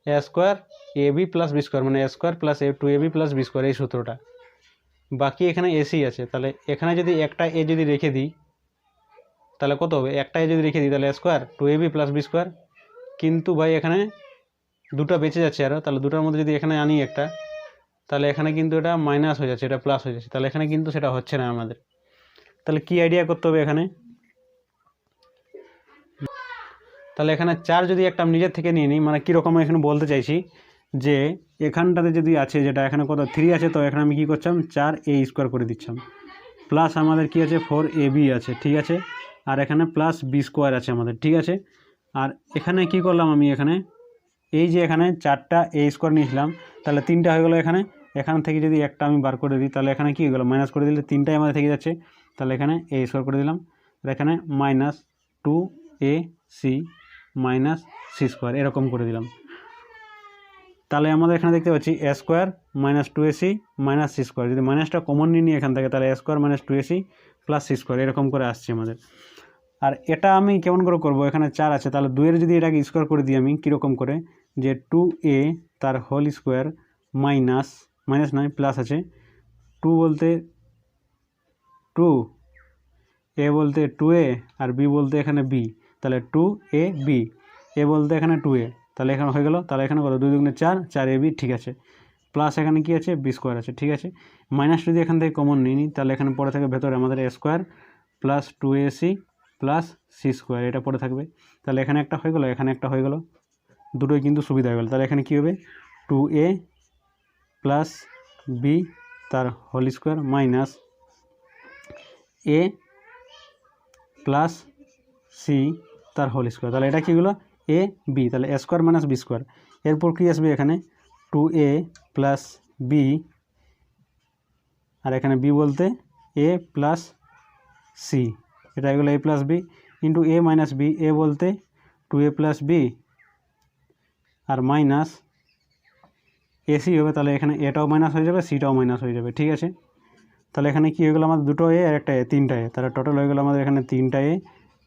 [SPEAKER 1] a square ab plus B square মানে a square plus 2ab plus B square এই সূত্রটা। বাকি এখানে এসি আছে তাহলে এখানে যদি একটা এ যদি রেখে দিই তাহলে কত হবে একটা এ যদি রেখে দিই তাহলে a square 2ab plus B square. কিন্তু ভাই এখানে দুটো বেঁচে যাচ্ছে আরও তাহলে দুটোর মধ্যে যদি এখানে আনি একটা তাহলে এখানে কিন্তু এটা মাইনাস হয়ে যাচ্ছে এটা প্লাস হয়ে যাচ্ছে তাহলে এখানে কিন্তু সেটা হচ্ছে না আমাদের। তাহলে কি আইডিয়া করতে হবে এখানে তাহলে এখানে 4 যদি একটা আমি নিজের থেকে নিয়ে নিই মানে কীরকম এখানে বলতে চাইছি যে এখানটাতে যদি আছে যেটা এখানে কত 3 আছে তো এখানে আমি কী করছিলাম 4a স্কোয়ার করে দিচ্ছিলাম প্লাস আমাদের কি আছে 4ab আছে ঠিক আছে আর এখানে প্লাস বি স্কোয়ার আছে আমাদের ঠিক আছে। আর এখানে কি করলাম আমি এখানে এই যে এখানে 4টা a স্কোয়ার নিয়েছিলাম তাহলে 3টা হয়ে গেলো এখান থেকে যদি একটা আমি বার করে দিই তাহলে এখানে কি হয়ে গেলো মাইনাস করে দিলে 3টাই আমাদের থেকে যাচ্ছে তাহলে এখানে a স্কোয়ার করে দিলাম আর এখানে minus 2ac minus C square এরকম করে দিলাম। তাহলে আমাদের এখানে দেখতে পাচ্ছি a square minus 2ac minus C square যদি মাইনাসটা কমন নিয়ে নিই এখান থেকে তাহলে a square minus 2ac plus C square এরকম করে আসছে আমাদের। আর এটা আমি কেমন করে করব এখানে 4 আছে তাহলে 2 যদি এটাকে স্কোয়ার করে দিই আমি কীরকম করে যে 2a তার হোল স্কোয়ার মাইনাস নয় প্লাস আছে 2 বলতে 2 a বলতে 2a আর b বলতে এখানে b তাহলে 2ab a বলতে এখানে 2a তাহলে এখানে হয়ে গেল তাহলে এখানে কত 2 দুগুণে 4 4ab ঠিক আছে প্লাস এখানে কি আছে বি স্কোয়ার আছে ঠিক আছে। মাইনাস যদি এখান থেকে কমন নিই তাহলে এখানে পড়ে থাকে ভেতরে আমাদের a square plus 2ac plus C square এটা পড়ে থাকবে তাহলে এখানে একটা হয়ে গেলো এখানে একটা হয়ে গেলো দুটোই কিন্তু সুবিধা হয়ে গেল। তাহলে এখানে কী হবে 2a প্লাস বি তার whole square minus a plus C তার হোল স্কোয়ার তাহলে এটা কী হলো a b তাহলে a square minus B square. এরপর কী আসবে এখানে 2a প্লাস বি আর এখানে b বলতে a প্লাস সি এটা এগুলো a plus B into a minus B a বলতে 2a প্লাস বি আর মাইনাস এসি হবে তাহলে এখানে এটাও মাইনাস হয়ে যাবে সিটাও মাইনাস হয়ে যাবে ঠিক আছে। তাহলে এখানে কী হয়ে গেলো আমাদের দুটো এ আর একটা এ 3টা এ তাহলে টোটাল হয়ে গেলো আমাদের এখানে 3টা এ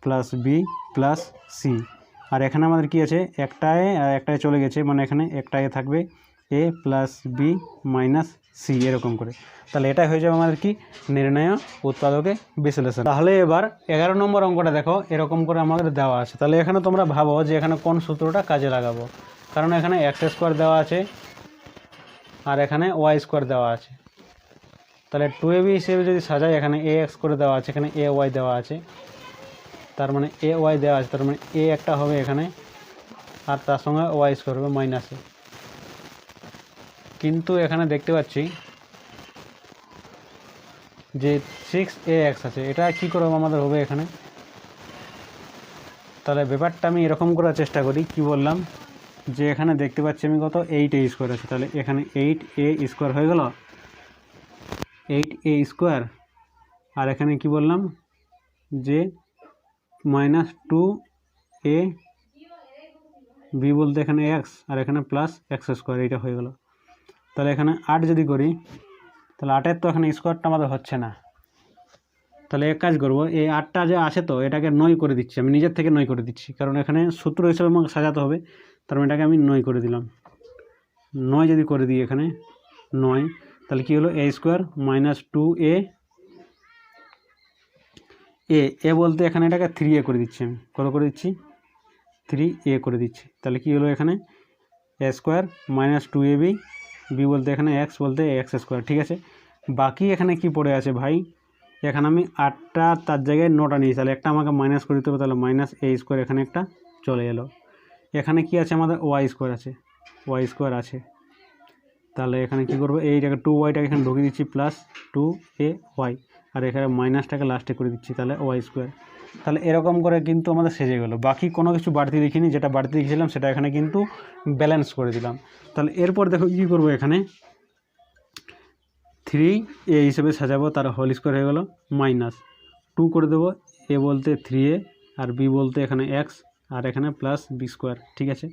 [SPEAKER 1] প্লাস বি প্লাস সি আর এখানে আমাদের কি আছে একটা এ আর একটা এ চলে গেছে মানে এখানে একটা এ থাকবে এ প্লাস বি মাইনাস সি এরকম করে। তাহলে এটাই হয়ে যাবে আমাদের কি নির্ণয় উৎপাদকে বিশ্লেষণ। তাহলে এবার 11 নম্বর অঙ্কটা দেখো এরকম করে আমাদের দেওয়া আছে। তাহলে এখানে তোমরা ভাবো যে এখানে কোন সূত্রটা কাজে লাগাবো কারণ এখানে এক্স স্কোয়ার দেওয়া আছে আর এখানে ওয়াই স্কোয়ার দেওয়া আছে। তাহলে 2ab হিসেবে যদি সাজাই এখানে এ এক্স করে দেওয়া আছে এখানে এ ওয়াই দেওয়া আছে তার মানে এ ওয়াই দেওয়া আছে তার মানে এ একটা হবে এখানে আর তার সঙ্গে ওয়াই স্কোয়ার হবে মাইনাসে। কিন্তু এখানে দেখতে পাচ্ছি যে 6ax আছে এটা কি করে আমাদের হবে এখানে। তাহলে ব্যাপারটা আমি এরকম করার চেষ্টা করি কি বললাম যে এখানে দেখতে পাচ্ছি আমি কত 8a স্কোয়ার আছে তাহলে এখানে 8a স্কোয়ার হয়ে গেল 8a স্কোয়ার আর এখানে কি বললাম যে মাইনাস 2a বি বলতে এখানে এক্স আর এখানে প্লাস এক্স স্কোয়ার এইটা হয়ে গেল। তাহলে এখানে 8 যদি করি তাহলে 8-এর তো এখানে স্কোয়ারটা আমাদের হচ্ছে না। তাহলে এক কাজ করবো এই 8টা যে আছে তো এটাকে 9 করে দিচ্ছি আমি নিজের থেকে 9 করে দিচ্ছি কারণ এখানে সূত্র হিসেবে আমাকে সাজাতে হবে তার মানে এটাকে আমি 9 করে দিলাম 9 যদি করে দিই এখানে 9 তাহলে কী হলো এ স্কোয়ার মাইনাস 2a এ বলতে এখানে এটাকে 3a করে দিচ্ছি আমি, কত করে দিচ্ছি 3a করে দিচ্ছি। তাহলে কী হলো এখানে এ স্কোয়ার মাইনাস 2ab, বি বলতে এখানে এক্স বলতে এক্স স্কোয়ার। ঠিক আছে, বাকি এখানে কি পড়ে আছে ভাই, এখানে আমি 8টা তার জায়গায় 9টা নিয়েছি, তাহলে একটা আমাকে মাইনাস করে দিতে হবে, তাহলে মাইনাস এ স্কোয়ার এখানে একটা চলে এলো। এখানে কি আছে আমাদের ওয়াই স্কোয়ার আছে, ওয়াই স্কোয়ার আছে। তাহলে এখানে কি করবো, এই জায়গায় 2yটাকে এখানে ঢুকিয়ে দিচ্ছি প্লাস 2ay, আর এখানে মাইনাসটাকে লাস্টে করে দিচ্ছি, তাহলে ওয়াই স্কোয়ার। তাহলে এরকম করে কিন্তু আমাদের সেজে গেলো। বাকি কোনো কিছু বাড়তি দেখিনি, যেটা বাড়তি দেখেছিলাম সেটা এখানে কিন্তু ব্যালেন্স করে দিলাম। তাহলে এরপর দেখো কী করবো, এখানে 3a হিসেবে সাজাবো, তার হোল স্কোয়ার হয়ে গেলো, মাইনাস 2 করে দেবো, এ বলতে 3a আর বি বলতে এখানে এক্স আর এখানে প্লাস বি স্কোয়ার। ঠিক আছে,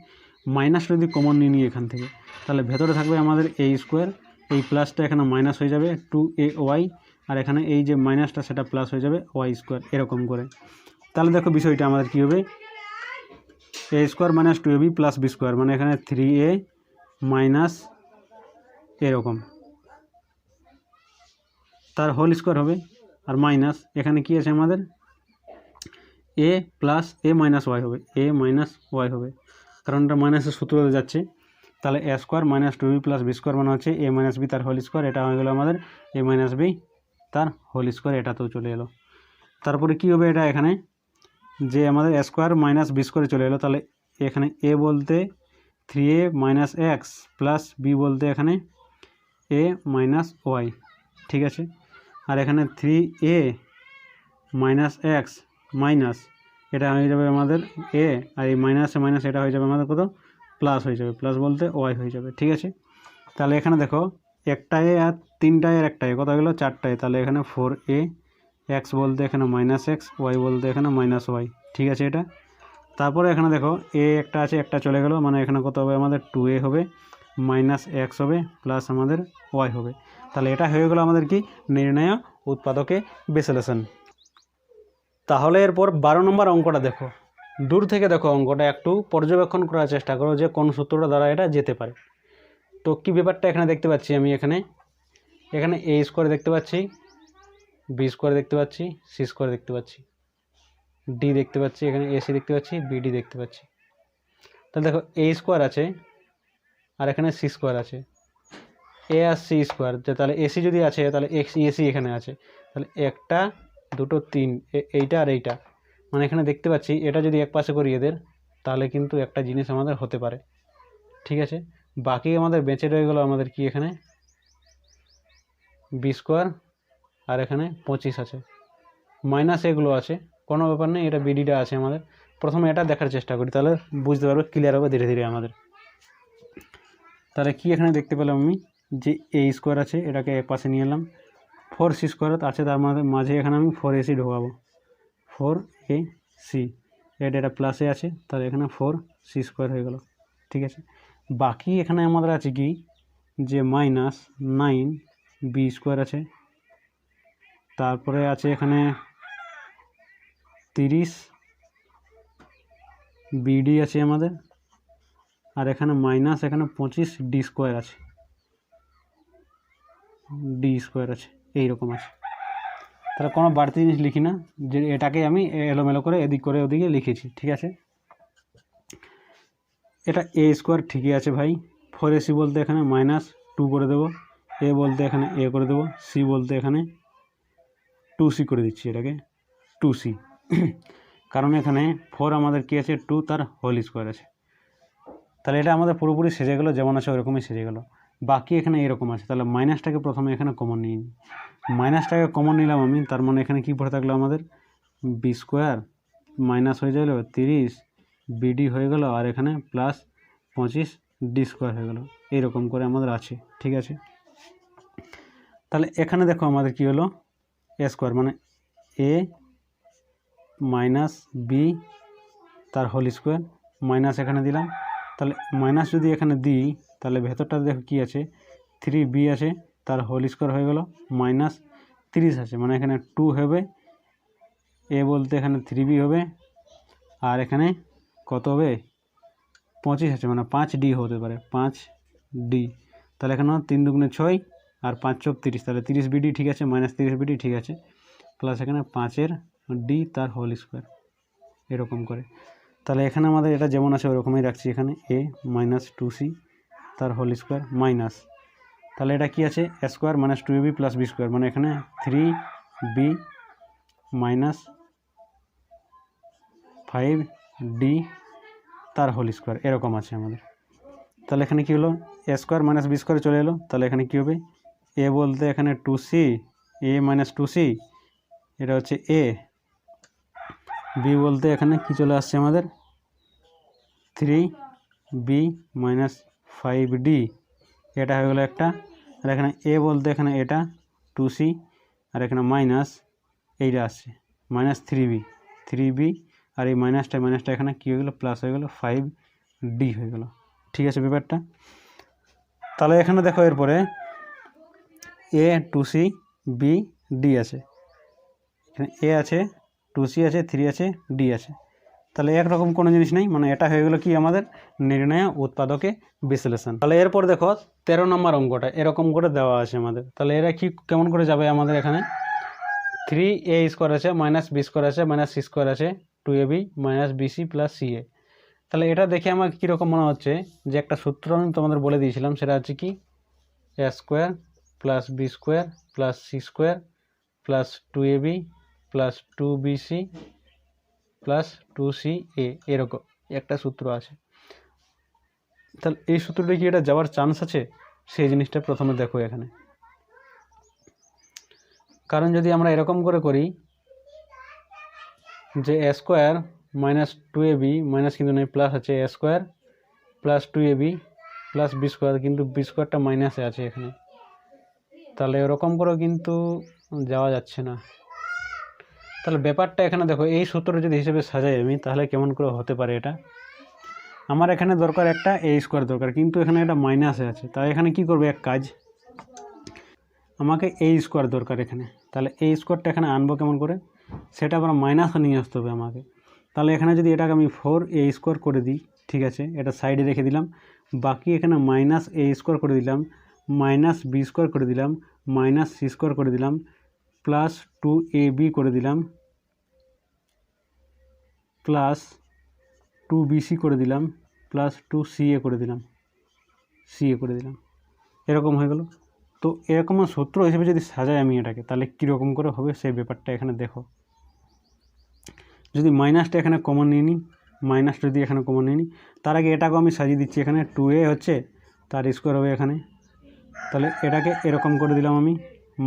[SPEAKER 1] মাইনাস যদি কমন নিয়ে নিই এখান থেকে, তাহলে ভেতরে থাকবে আমাদের এ স্কোয়ার, এই প্লাসটা এখানে মাইনাস হয়ে যাবে 2ay, আর এখানে এই যে মাইনাসটা সেটা প্লাস হয়ে যাবে ওয়াই স্কোয়ার, এরকম করে। তাহলে দেখো বিষয়টা আমাদের কী হবে, A square minus 2ab plus B square, মানে এখানে 3a মাইনাস এরকম তার হোল স্কোয়ার হবে, আর মাইনাস এখানে কি আছে আমাদের এ প্লাস এ মাইনাস ওয়াই হবে, এ মাইনাস ওয়াই হবে, কারণ এটা মাইনাসের সূত্রতে যাচ্ছে। তাহলে a square minus 2b plus B square মানে হচ্ছে এ মাইনাস বি তার হোল স্কোয়ার, এটা হয়ে গেলো আমাদের এ মাইনাস বি তার হোল স্কোয়ার, এটাতেও চলে এলো। তারপরে কি হবে, এটা এখানে যে আমাদের এ স্কোয়ার মাইনাস বি স্কোয়ারে চলে এলো, তাহলে এখানে এ বলতে 3a minus x plus B বলতে এখানে এ মাইনাস ওয়াই। ঠিক আছে, আর এখানে 3a মাইনাস এক্স মাইনাস এটা হয়ে যাবে আমাদের এ, আর এই মাইনাসে মাইনাস এটা হয়ে যাবে আমাদের কত প্লাস হয়ে যাবে, প্লাস বলতে ওয়াই হয়ে যাবে। ঠিক আছে, তাহলে এখানে দেখো একটা এ আর 3টা এর একটা এ, কত গেলো 4টায়, তাহলে এখানে 4a এক্স বলতে এখানে মাইনাস এক্স, ওয়াই বলতে এখানে মাইনাস ওয়াই। ঠিক আছে, এটা তারপরে এখানে দেখো এ একটা আছে, একটা চলে গেল, মানে এখানে কত হবে আমাদের 2a হবে মাইনাস এক্স হবে প্লাস আমাদের ওয়াই হবে। তাহলে এটা হয়ে গেলো আমাদের কি নির্ণয় উৎপাদকে বিশ্লেষণ। তাহলে এরপর 12 নম্বর অঙ্কটা দেখো, দূর থেকে দেখো অঙ্কটা, একটু পর্যবেক্ষণ করার চেষ্টা করো যে কোন সূত্রটা দ্বারা এটা যেতে পারে। তো কি ব্যাপারটা এখানে দেখতে পাচ্ছি আমি, এখানে এ স্কোয়ার দেখতে পাচ্ছি, বি স্কোয়ার দেখতে পাচ্ছি, সি স্কোয়ার দেখতে পাচ্ছি, ডি দেখতে পাচ্ছি, এখানে এসি দেখতে পাচ্ছি, বিডি দেখতে পাচ্ছি। তাহলে দেখো এ স্কোয়ার আছে আর এখানে সি স্কোয়ার আছে, এ আর সি স্কোয়ার, তাহলে এসি যদি আছে তাহলে এসি এখানে আছে, তাহলে 1 2 3 এইটা আর এইটা, মানে এখানে দেখতে পাচ্ছি এটা যদি এক পাশে করি এদের, তাহলে কিন্তু একটা জিনিস আমাদের হতে পারে। ঠিক আছে, বাকি আমাদের বেঁচে রয়ে গেল আমাদের কি, এখানে বি স্কোয়ার আর এখানে 25 আছে, মাইনাস এগুলো আছে, কোনো ব্যাপার নেই, এটা বিডিটা আছে আমাদের। প্রথমে এটা দেখার চেষ্টা করি, তাহলে বুঝতে পারবো, ক্লিয়ার হবে ধীরে ধীরে আমাদের। তাহলে কি এখানে দেখতে পেলাম আমি যে এ স্কোয়ার আছে, এটাকে এক পাশে নিয়ে এলাম, 4c স্কোয়ার আছে, তার মাঝে এখানে আমি 4ac ঢোকাবো, 4ac, এটা প্লাসে আছে, তাহলে এখানে 4c স্কোয়ার হয়ে গেল। ঠিক আছে, বাকি এখানে আমাদের আছে কি যে মাইনাস 9b স্কোয়ার আছে, তারপরে আছে এখানে 30 বিডি আছে আমাদের, আর এখানে মাইনাস এখানে 25d স্কোয়ার আছে, ডি স্কোয়ার আছে, এইরকম আছে। তাহলে কোনো বাড়তি জিনিস লিখি না, যে এটাকে আমি এলোমেলো করে এদিক করে ওদিকে লিখেছি। ঠিক আছে, এটা এ স্কোয়ার ঠিকই আছে ভাই, 4ac বলতে এখানে মাইনাস 2 করে দেবো, এ বলতে এখানে এ করে দেবো, সি বলতে এখানে 2c করে দিচ্ছি, এটাকে 2c, কারণ এখানে 4 আমাদের কী আছে 2 তার হোল স্কোয়ার আছে। তাহলে এটা আমাদের পুরোপুরি সেজে গেলো, যেমন আছে ওরকমই সেজে গেলো। বাকি এখানে এরকম আছে, তাহলে মাইনাসটাকে প্রথমে এখানে কমন নিয়ে নিই, মাইনাসটাকে কমন নিলাম আমি, তার মানে এখানে কী পড়ে থাকলো আমাদের বি স্কোয়ার মাইনাস হয়ে গেলো 30 বিডি হয়ে গেল, আর এখানে প্লাস 25 ডি স্কোয়ার হয়ে গেল, এইরকম করে আমাদের আছে। ঠিক আছে, তাহলে এখানে দেখো আমাদের কি হলো এ স্কোয়ার, মানে এ মাইনাস বি তার হোল স্কোয়ার, মাইনাস এখানে দিলাম, তাহলে মাইনাস যদি এখানে দিই তাহলে ভেতরটা দেখো কি আছে 3b আছে, তার হোল স্কোয়ার হয়ে গেল, মাইনাস 30 আছে, মানে এখানে 2 হবে, এ বলতে এখানে 3b হবে, আর এখানে কত হবে 25 আছে, মানে 5d হতে পারে, 5d, তাহলে এখানে 3 দুগুণে 6 আর 5 চোক 30, তাহলে 30 বিডি ঠিক আছে, মাইনাস 30 বিডি ঠিক আছে, প্লাস এখানে 5 ডি তার হোল স্কোয়ার, এরকম করে। তাহলে এখানে আমাদের এটা যেমন আছে ওরকমই রাখছি, এখানে এ মাইনাস 2c তার হোল স্কোয়ার মাইনাস, তাহলে এটা কি আছে এ square minus 2ab plus B square, মানে এখানে 3b মাইনাস 5d তার হোল স্কোয়ার, এরকম আছে আমাদের। তাহলে এখানে কী হলো, এ স্কোয়ার মাইনাস বি স্কোয়ার চলে এলো, তাহলে এখানে কী হবে, এ বলতে এখানে 2c, এ মাইনাস 2c, এটা হচ্ছে এ, বি বলতে এখানে কি চলে আসছে আমাদের 3b মাইনাস 5d, এটা হয়ে গেলো একটা। আর এখানে এ বলতে এখানে এটা 2c, আর এখানে মাইনাস এইটা আসছে মাইনাস 3b, আর এই মাইনাসটা এখানে কী হয়ে গেলো, প্লাস হয়ে গেলো 5d হয়ে গেলো, ঠিক আছে ব্যাপারটা। তাহলে এখানে দেখো এরপরে এ 2c বি ডি আছে, এখানে এ আছে 2c আছে 3 আছে ডি আছে, তাহলে একরকম কোনো জিনিস নেই, মানে এটা হয়ে গেলো কি আমাদের নির্ণয় উৎপাদকে বিশ্লেষণ। তাহলে এরপর দেখো 13 নম্বর অঙ্কটা এরকম করে দেওয়া আছে আমাদের, তাহলে এরা কি কেমন করে যাবে আমাদের, এখানে 3a স্কোয়ার আছে মাইনাস বি স্কোয়ার আছে মাইনাস সি স্কোয়ার আছে 2ab minus BC plus CA. তাহলে এটা দেখে আমার কীরকম মনে হচ্ছে যে একটা সূত্র আমি তোমাদের বলে দিয়েছিলাম, সেটা হচ্ছে কি a square plus B square plus C square plus 2ab plus 2bc plus 2ca, এরকম একটা সূত্র আছে। তাহলে এই সূত্রটা কি এটা যাওয়ার চান্স আছে, সেই জিনিসটা প্রথমে দেখো এখানে। কারণ যদি আমরা এরকম করে করি যে A square minus 2ab minus কিন্তু নেই, প্লাস আছে এ square plus 2ab plus B square, কিন্তু বি স্কোয়ারটা মাইনাসে আছে এখানে, তাহলে এরকম করেও কিন্তু যাওয়া যাচ্ছে না। তাহলে ব্যাপারটা এখানে দেখো, এই সূত্র যদি হিসেবে সাজাই আমি, তাহলে কেমন করে হতে পারে এটা, আমার এখানে দরকার একটা এ স্কোয়ার দরকার, কিন্তু এখানে এটা মাইনাসে আছে, তাই এখানে কি করবে, এক কাজ, আমাকে এ স্কোয়ার দরকার এখানে, তাহলে এই স্কোয়ারটা এখানে আনবো কেমন করে, সেটা আবার মাইনাসে নিয়ে আসতে হবে আমাকে। তাহলে এখানে যদি এটাকে আমি 4a স্কোয়ার করে দিই, ঠিক আছে, এটা সাইডে রেখে দিলাম, বাকি এখানে মাইনাস এ স্কোয়ার করে দিলাম, মাইনাস বি স্কোয়ার করে দিলাম, মাইনাস সি স্কোয়ার করে দিলাম, প্লাস 2ab করে দিলাম, প্লাস 2bc করে দিলাম, প্লাস 2ca করে দিলাম, এরকম হয়ে গেল। তো এরকম সূত্র হিসেবে যদি সাজাই আমি এটাকে, তাহলে কীরকম করে হবে সেই ব্যাপারটা এখানে দেখো। যদি মাইনাসটা এখানে কমন নিয়ে নিই, তার আগে এটাকেও আমি সাজিয়ে দিচ্ছি, এখানে 2a হচ্ছে তার স্কোয়ার হবে এখানে, তাহলে এটাকে এরকম করে দিলাম আমি,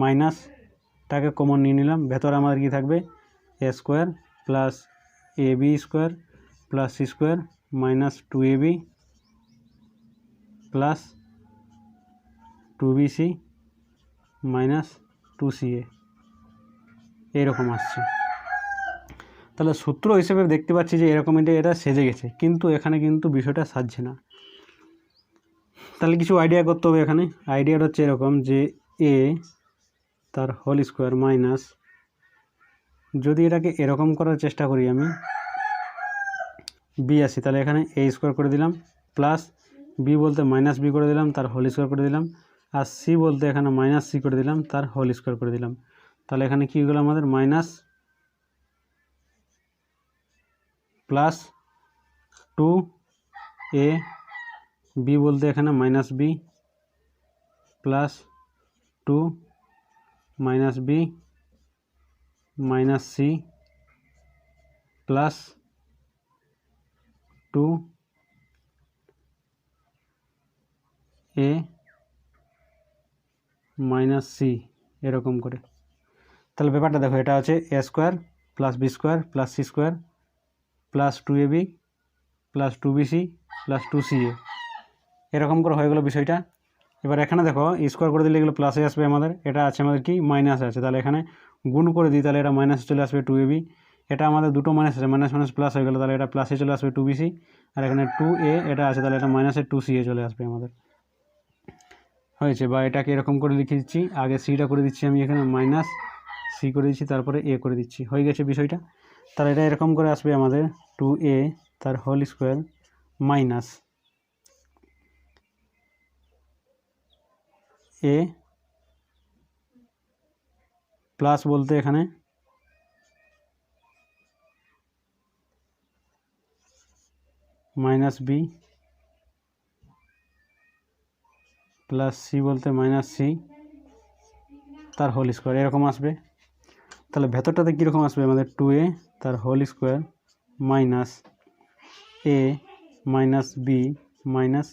[SPEAKER 1] মাইনাসটাকে কমন নিয়ে নিলাম, ভেতরে আমাদের কী থাকবে a square plus a b square plus C square minus 2ab plus 2bc minus 2ca, এইরকম আসছে। তাহলে সূত্র হিসেবে দেখতে পাচ্ছি যে এরকম এটা সেজে গেছে, কিন্তু এখানে কিন্তু বিষয়টা সাজছে না। তাহলে কিছু আইডিয়া করতে হবে এখানে। আইডিয়াটা হচ্ছে এরকম যে এ তার হোল স্কোয়ার মাইনাস, যদি এটাকে এরকম করার চেষ্টা করি আমি, বি আসি, তাহলে এখানে এ স্কোয়ার করে দিলাম, প্লাস বি বলতে মাইনাস বি করে দিলাম তার হোল স্কোয়ার করে দিলাম, আর সি বলতে এখানে মাইনাস সি করে দিলাম তার হোল স্কোয়ার করে দিলাম। তাহলে এখানে কী হলো আমাদের মাইনাস প্লাস 2a, বি বলতে এখানে minus B plus 2 minus B minus c plus 2a minus c, এরকম করে। তাহলে ব্যাপারটা দেখো, এটা আছে এ square plus B square plus C square plus 2ab plus 2bc plus 2ca, এরকম করে হয়ে গেলো বিষয়টা। এবার এখানে দেখো স্কোয়ার করে দিলে এগুলো প্লাসে আসবে আমাদের, এটা আছে আমাদের কি মাইনাসে আছে, তাহলে এখানে গুণ করে দিই, তাহলে এটা মাইনাসে চলে আসবে 2ab, এটা আমাদের দুটো মাইনাস আছে, মাইনাস মাইনাস প্লাস হয়ে গেলো, তাহলে এটা প্লাসে চলে আসবে 2bc, আর এখানে 2a এটা আছে, তাহলে এটা মাইনাসে 2ca চলে আসবে আমাদের, হয়েছে। বা এটাকে এরকম করে লিখে দিচ্ছি, আগে সিটা করে দিচ্ছি আমি, এখানে মাইনাস সি করে দিচ্ছি, তারপরে এ করে দিচ্ছি, হয়ে গেছে বিষয়টা। তাহলে এটা এরকম করে আসবে আমাদের 2a তার whole square minus a plus বলতে এখানে মাইনাস বি প্লাস সি বলতে মাইনাস সি তার হোল স্কোয়ার এরকম আসবে। তাহলে ভেতরটাতে কীরকম আসবে আমাদের 2a তার whole square minus A minus B minus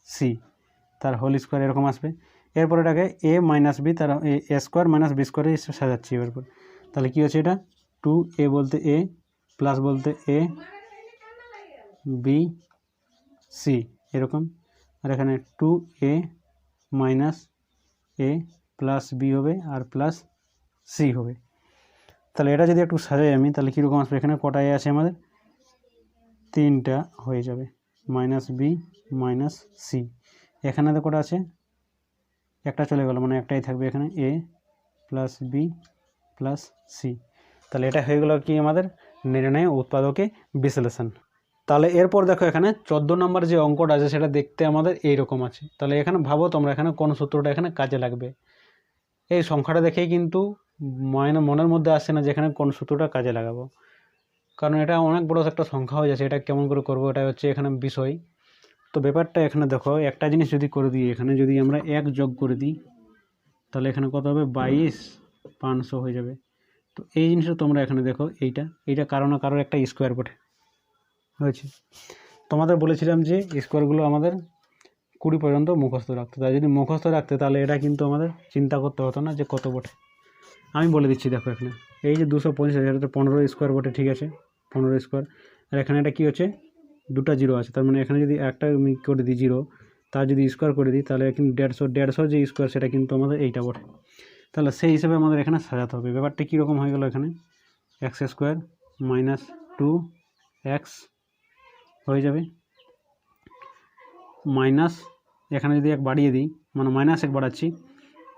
[SPEAKER 1] C তার হোল স্কোয়ার এরকম আসবে। এরপর এটাকে এ মাইনাস বি তার এ স্কোয়ার মাইনাস বি স্কোয়ারে সাজাচ্ছি এরপর। তাহলে কী হচ্ছে এটা 2a বলতে এ প্লাস বলতে এ বি সি এরকম, আর এখানে 2a মাইনাস এ প্লাস বি হবে আর প্লাস সি হবে। তাহলে এটা যদি একটু সাজাই আমি তাহলে কীরকম আসবে, এখানে কটা এ আছে আমাদের 3টা হয়ে যাবে মাইনাস বি মাইনাস সি। এখানে তো কটা আছে একটা চলে গেল মানে একটাই থাকবে এখানে A plus B plus C. তাহলে এটা হয়ে গেল কি আমাদের নির্ণয় উৎপাদকে বিশ্লেষণ। তাহলে এরপর দেখো এখানে 14 নম্বর যে অঙ্কটা আছে সেটা দেখতে আমাদের এইরকম আছে। তাহলে এখানে ভাবো তোমরা এখানে কোন সূত্রটা এখানে কাজে লাগবে। এই সংখ্যাটা দেখেই কিন্তু মনের মধ্যে আসছে না যে এখানে কোন সূত্রটা কাজে লাগাবো, কারণ এটা অনেক বড় একটা সংখ্যা হয়ে যাচ্ছে। এটা কেমন করে করবো, এটা হচ্ছে এখানে বিষয়। তো ব্যাপারটা এখানে দেখো একটা জিনিস যদি করে দিই, এখানে যদি আমরা 1 যোগ করে দিই তাহলে এখানে কত হবে 22,500 হয়ে যাবে। তো এই জিনিসটা তোমরা এখানে দেখো এইটা কারো না কারোর একটা স্কোয়ার বটে হয়েছে। তোমাদের বলেছিলাম যে স্কোয়ারগুলো আমাদের 20 পর্যন্ত মুখস্থ রাখতে, তাই যদি মুখস্থ রাখতে তাহলে এটা কিন্তু আমাদের চিন্তা করতে হতো না যে কত বটে। আমি বলে দিচ্ছি দেখো এখানে এই যে 250 এটা তো 15 স্কোয়ার বটে, ঠিক আছে 15 স্কোয়ার। আর এখানে এটা কী হচ্ছে 2টা জিরো আছে, তার মানে এখানে যদি একটা আমি করে দিই জিরো তার যদি স্কোয়ার করে দিই তাহলে কিন্তু 150 যে স্কোয়ার সেটা কিন্তু আমাদের এইটা বটে। তাহলে সেই হিসেবে আমাদের এখানে সাজাতে হবে। ব্যাপারটা কীরকম হয়ে গেল, এখানে এক্স স্কোয়ার মাইনাস 2x হয়ে যাবে মাইনাস এখানে যদি 1 বাড়িয়ে দিই মানে মাইনাস 1 বাড়াচ্ছি,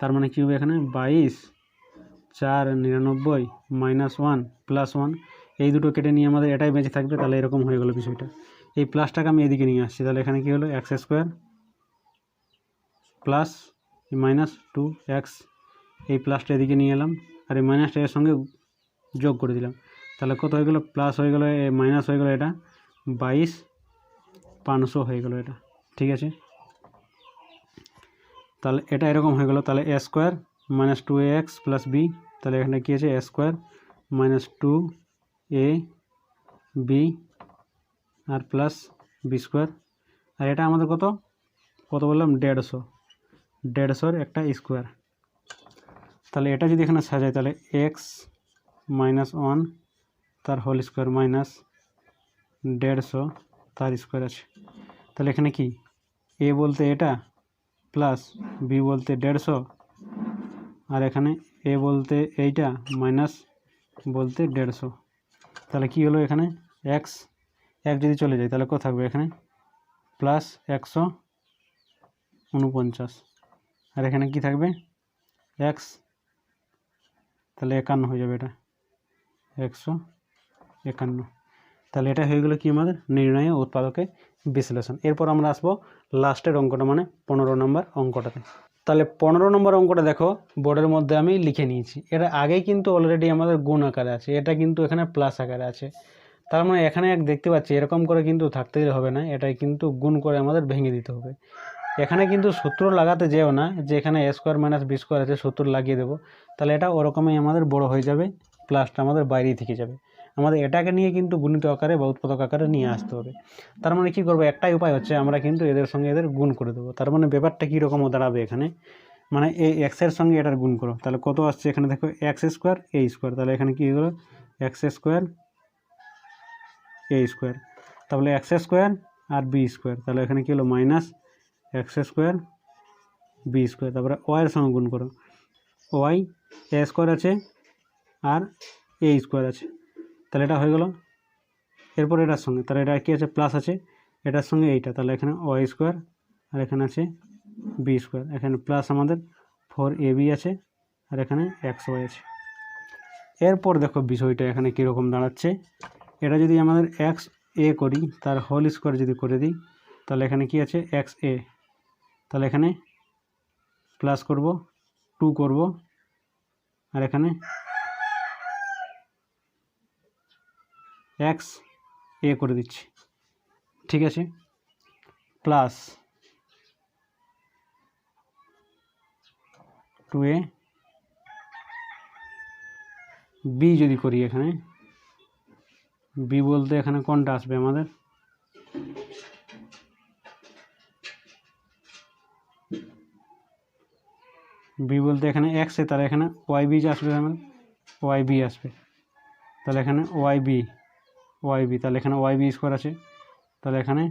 [SPEAKER 1] তার মানে কী হবে এখানে 22,499 মাইনাস 1 প্লাস 1, এই দুটো কেটে নিয়ে আমাদের এটাই বেঁচে থাকবে। তাহলে এরকম হয়ে গেল বিষয়টা। এই প্লাসটাকে আমি এদিকে নিয়ে আসছি, তাহলে এখানে কী হলো x square plus minus 2x, এই প্লাসটা এদিকে নিয়ে এলাম আর এই মাইনাসটা এর সঙ্গে যোগ করে দিলাম। তাহলে কত হয়ে গেল প্লাস হয়ে গেল মাইনাস হয়ে গেল এটা 22,500 হয়ে গেল এটা, ঠিক আছে। তাহলে এটা এরকম হয়ে গেল। তাহলে a square minus 2ax plus b, তাহলে এখানে কী আছে এ স্কোয়ার মাইনাস 2ab আর প্লাস বি স্কোয়ার। আর এটা আমাদের কত বললাম 150 একটা স্কোয়ার। তাহলে এটা যদি এখানে সাজাই তাহলে এক্স মাইনাস 1 তার হোল স্কোয়ার মাইনাস 150 তার স্কোয়ার আছে। তাহলে এখানে কি এ বলতে এটা প্লাস বি বলতে 150 আর এখানে এ বলতে এইটা মাইনাস বলতে 150। তাহলে কি হলো এখানে এক্স যদি চলে যায় তাহলে কত থাকবে এখানে প্লাস 149 আর এখানে কি থাকবে এক্স, তাহলে 51 হয়ে যাবে এটা 151। তাহলে এটা হয়ে গেলো কি আমাদের নির্ণয় উৎপাদকে বিশ্লেষণ। এরপর আমরা আসবো লাস্টের অঙ্কটা মানে 15 নম্বর অঙ্কটাতে। তাহলে 15 নম্বর অঙ্কটা দেখো বোর্ডের মধ্যে আমি লিখে নিয়েছি। এটা আগেই কিন্তু অলরেডি আমাদের গুণ আকারে আছে, এটা কিন্তু এখানে প্লাস আকারে আছে। তার মানে এখানে দেখতে পাচ্ছি এরকম করে কিন্তু থাকতে হবে না, এটাই কিন্তু গুণ করে আমাদের ভেঙে দিতে হবে। এখানে কিন্তু সূত্র লাগাতে যেও না যে এখানে এ স্কোয়ার মাইনাস বি স্কোয়ার আছে সূত্র লাগিয়ে দেবো, তাহলে এটা ওরকমই আমাদের বড় হয়ে যাবে, প্লাসটা আমাদের বাইরেই থেকে যাবে। আমাদের এটাকে নিয়ে কিন্তু গুণিত আকারে বা উৎপাদক আকারে নিয়ে আসতে হবে। তার মানে কী করবো, একটাই উপায় হচ্ছে আমরা কিন্তু এদের সঙ্গে এদের গুণ করে দেবো। তার মানে ব্যাপারটা কীরকম দাঁড়াবে এখানে, মানে এই এক্সের সঙ্গে এটার গুণ করো, তাহলে কত আসছে এখানে দেখো এক্স স্কোয়ার এ স্কোয়ার, তাহলে এখানে কী হলো এক্স স্কোয়ার এ স্কোয়ার, তাহলে এক্স স্কোয়ার আর বি স্কোয়ার, তাহলে এখানে কী হলো minus x square B square, তারপরে ওয়াইয়ের সঙ্গে গুণ করো, ওয়াই এ স্কোয়ার আছে আর এ স্কোয়ার আছে, তাহলে এটা হয়ে গেল। এরপর এটার সঙ্গে তাহলে এটা কী আছে প্লাস আছে এটার সঙ্গে এইটা, তাহলে এখানে ওয়াই স্কোয়ার আর এখানে আছে বি স্কোয়ার, এখানে প্লাস আমাদের 4ab আছে আর এখানে এক্স ওয়াই আছে। এরপর দেখো বিষয়টা এখানে কীরকম দাঁড়াচ্ছে, এটা যদি আমাদের এক্স এ করি তার হোল স্কোয়ার যদি করে দিই তাহলে এখানে কি আছে এক্স এ, তাহলে এখানে প্লাস করব 2 করব আর এখানে এক্স এ করে দিচ্ছি, ঠিক আছে, প্লাস 2a বি যদি করি, এখানে বি বলতে এখানে কোনটা আসবে আমাদের, বি বলতে এখানে এক্স এ, তাহলে এখানে ওয়াই বি আসবে, আমার ওয়াই বি আসবে, তাহলে এখানে ওয়াই বি, তাহলে এখানে ওয়াই বি স্কোয়ার আছে, তাহলে এখানে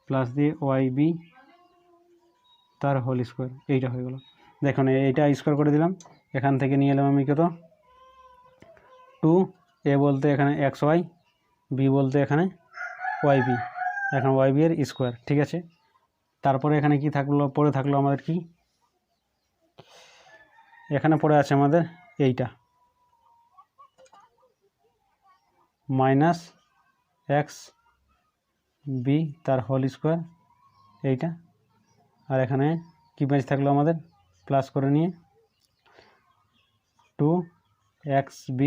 [SPEAKER 1] প্লাস দিয়ে ওয়াই বি তার হোল স্কোয়ার, এইটা হয়ে গেল। দেখুন এইটা স্কোয়ার করে দিলাম, এখান থেকে নিয়ে এলাম আমি কত 2, এ বলতে এখানে এক্স ওয়াই, বি বলতে এখানে ওয়াই বি, এখন ওয়াই বি এর স্কোয়ার, ঠিক আছে। তারপরে এখানে কি থাকলো, পড়ে থাকলো আমাদের কি, এখানে পড়ে আছে আমাদের এইটা মাইনাস এক্স বি তার হোল স্কোয়ার, এইটা, আর এখানে কি বেঁচে থাকলো আমাদের, প্লাস করে নিয়ে 2xb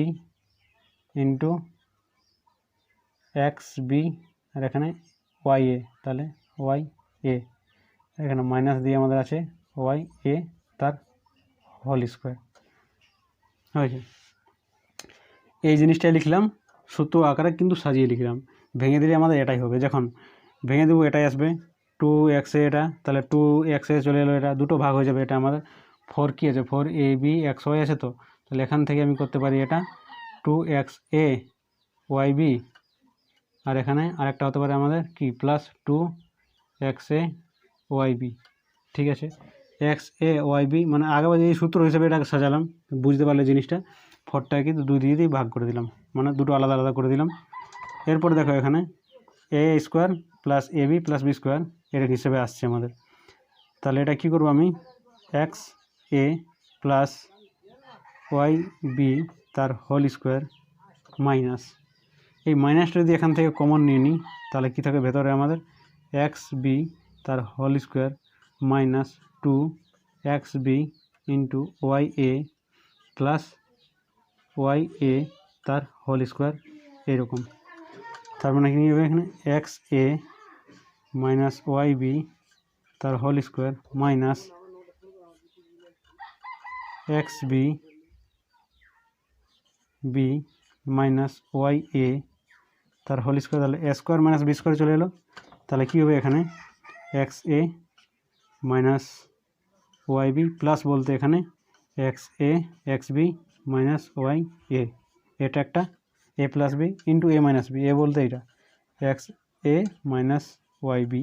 [SPEAKER 1] ইন্টু এক্স বি, আর এখানে ওয়াই এ, তাহলে ওয়াই এ, এখানে মাইনাস দিয়ে আমাদের আছে ওয়াই এ তার হোল স্কোয়ার হয়েছে। এই জিনিসটাই লিখলাম, সূত্র আকারে কিন্তু সাজিয়ে লিখলাম, ভেঙে দিলে আমাদের এটাই হবে। যখন ভেঙে দেবো এটাই আসবে 2x এ, এটা তাহলে 2x এ চলে এলো, এটা দুটো ভাগ হয়ে যাবে, এটা আমাদের 4 কি আছে, 4ab xy আছে, তো তাহলে এখান থেকে আমি করতে পারি এটা 2xa yb, আর এখানে আরেকটা হতে পারে আমাদের কি প্লাস 2xa yb, ঠিক আছে। xa yb মানে আগে যে সূত্র হিসেবে এটাকে সাজালাম, বুঝতে পারলে জিনিসটা, 4টাকে 2 দিয়ে ভাগ করে দিলাম, মানে দুটো আলাদা আলাদা করে দিলাম। এরপর দেখো এখানে এ square plus a B plus B square এর হিসেবে আসছে আমাদের, তাহলে এটা কী করবো আমি, এক্স এ প্লাস ওয়াই বি তার হোল স্কোয়ার মাইনাস, এই মাইনাসটা যদি এখান থেকে কমন নিয়ে নিই, তাহলে কী থাকে ভেতরে আমাদের, এক্স বি তার whole square minus 2xb into y a plus y a তার হোল স্কোয়ার, এইরকম। তার মানে কি হবে এখানে x a minus y b তার whole square minus x b b minus y a তার হোল স্কোয়ার, তাহলে a square minus B square চলে এলো, তাহলে কী হবে এখানে x a minus y b plus বলতে এখানে x a x b minus y এ, এটা একটা a plus B into a minus b, a বলতে এটা x a minus y b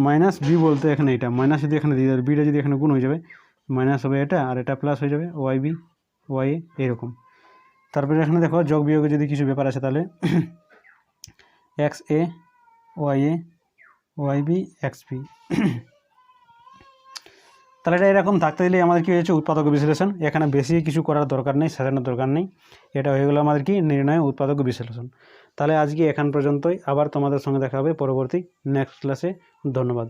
[SPEAKER 1] minus b বলতে এখানে এটা মাইনাস যদি এখানে দিয়ে দেবে, বিটা যদি এখানে গুণ হয়ে যাবে, মাইনাস হবে এটা, আর এটা প্লাস হয়ে যাবে ওয়াই বি ওয়াই এ, এরকম। তারপরে এখানে দেখো যোগ বিয়োগে যদি কিছু ব্যাপার আছে, তাহলে x A Y B x B, তাহলে এটা এরকম থাকতে দিলে আমাদের কী হয়েছে, উৎপাদক বিশ্লেষণ। এখানে বেশি কিছু করার দরকার নেই, সাজানোর দরকার নেই, এটা হয়ে গেলো আমাদের কি নির্ণয় উৎপাদক বিশ্লেষণ। তাহলে আজকে এখান পর্যন্তই, আবার তোমাদের সঙ্গে দেখা হবে পরবর্তী নেক্সট ক্লাসে। ধন্যবাদ।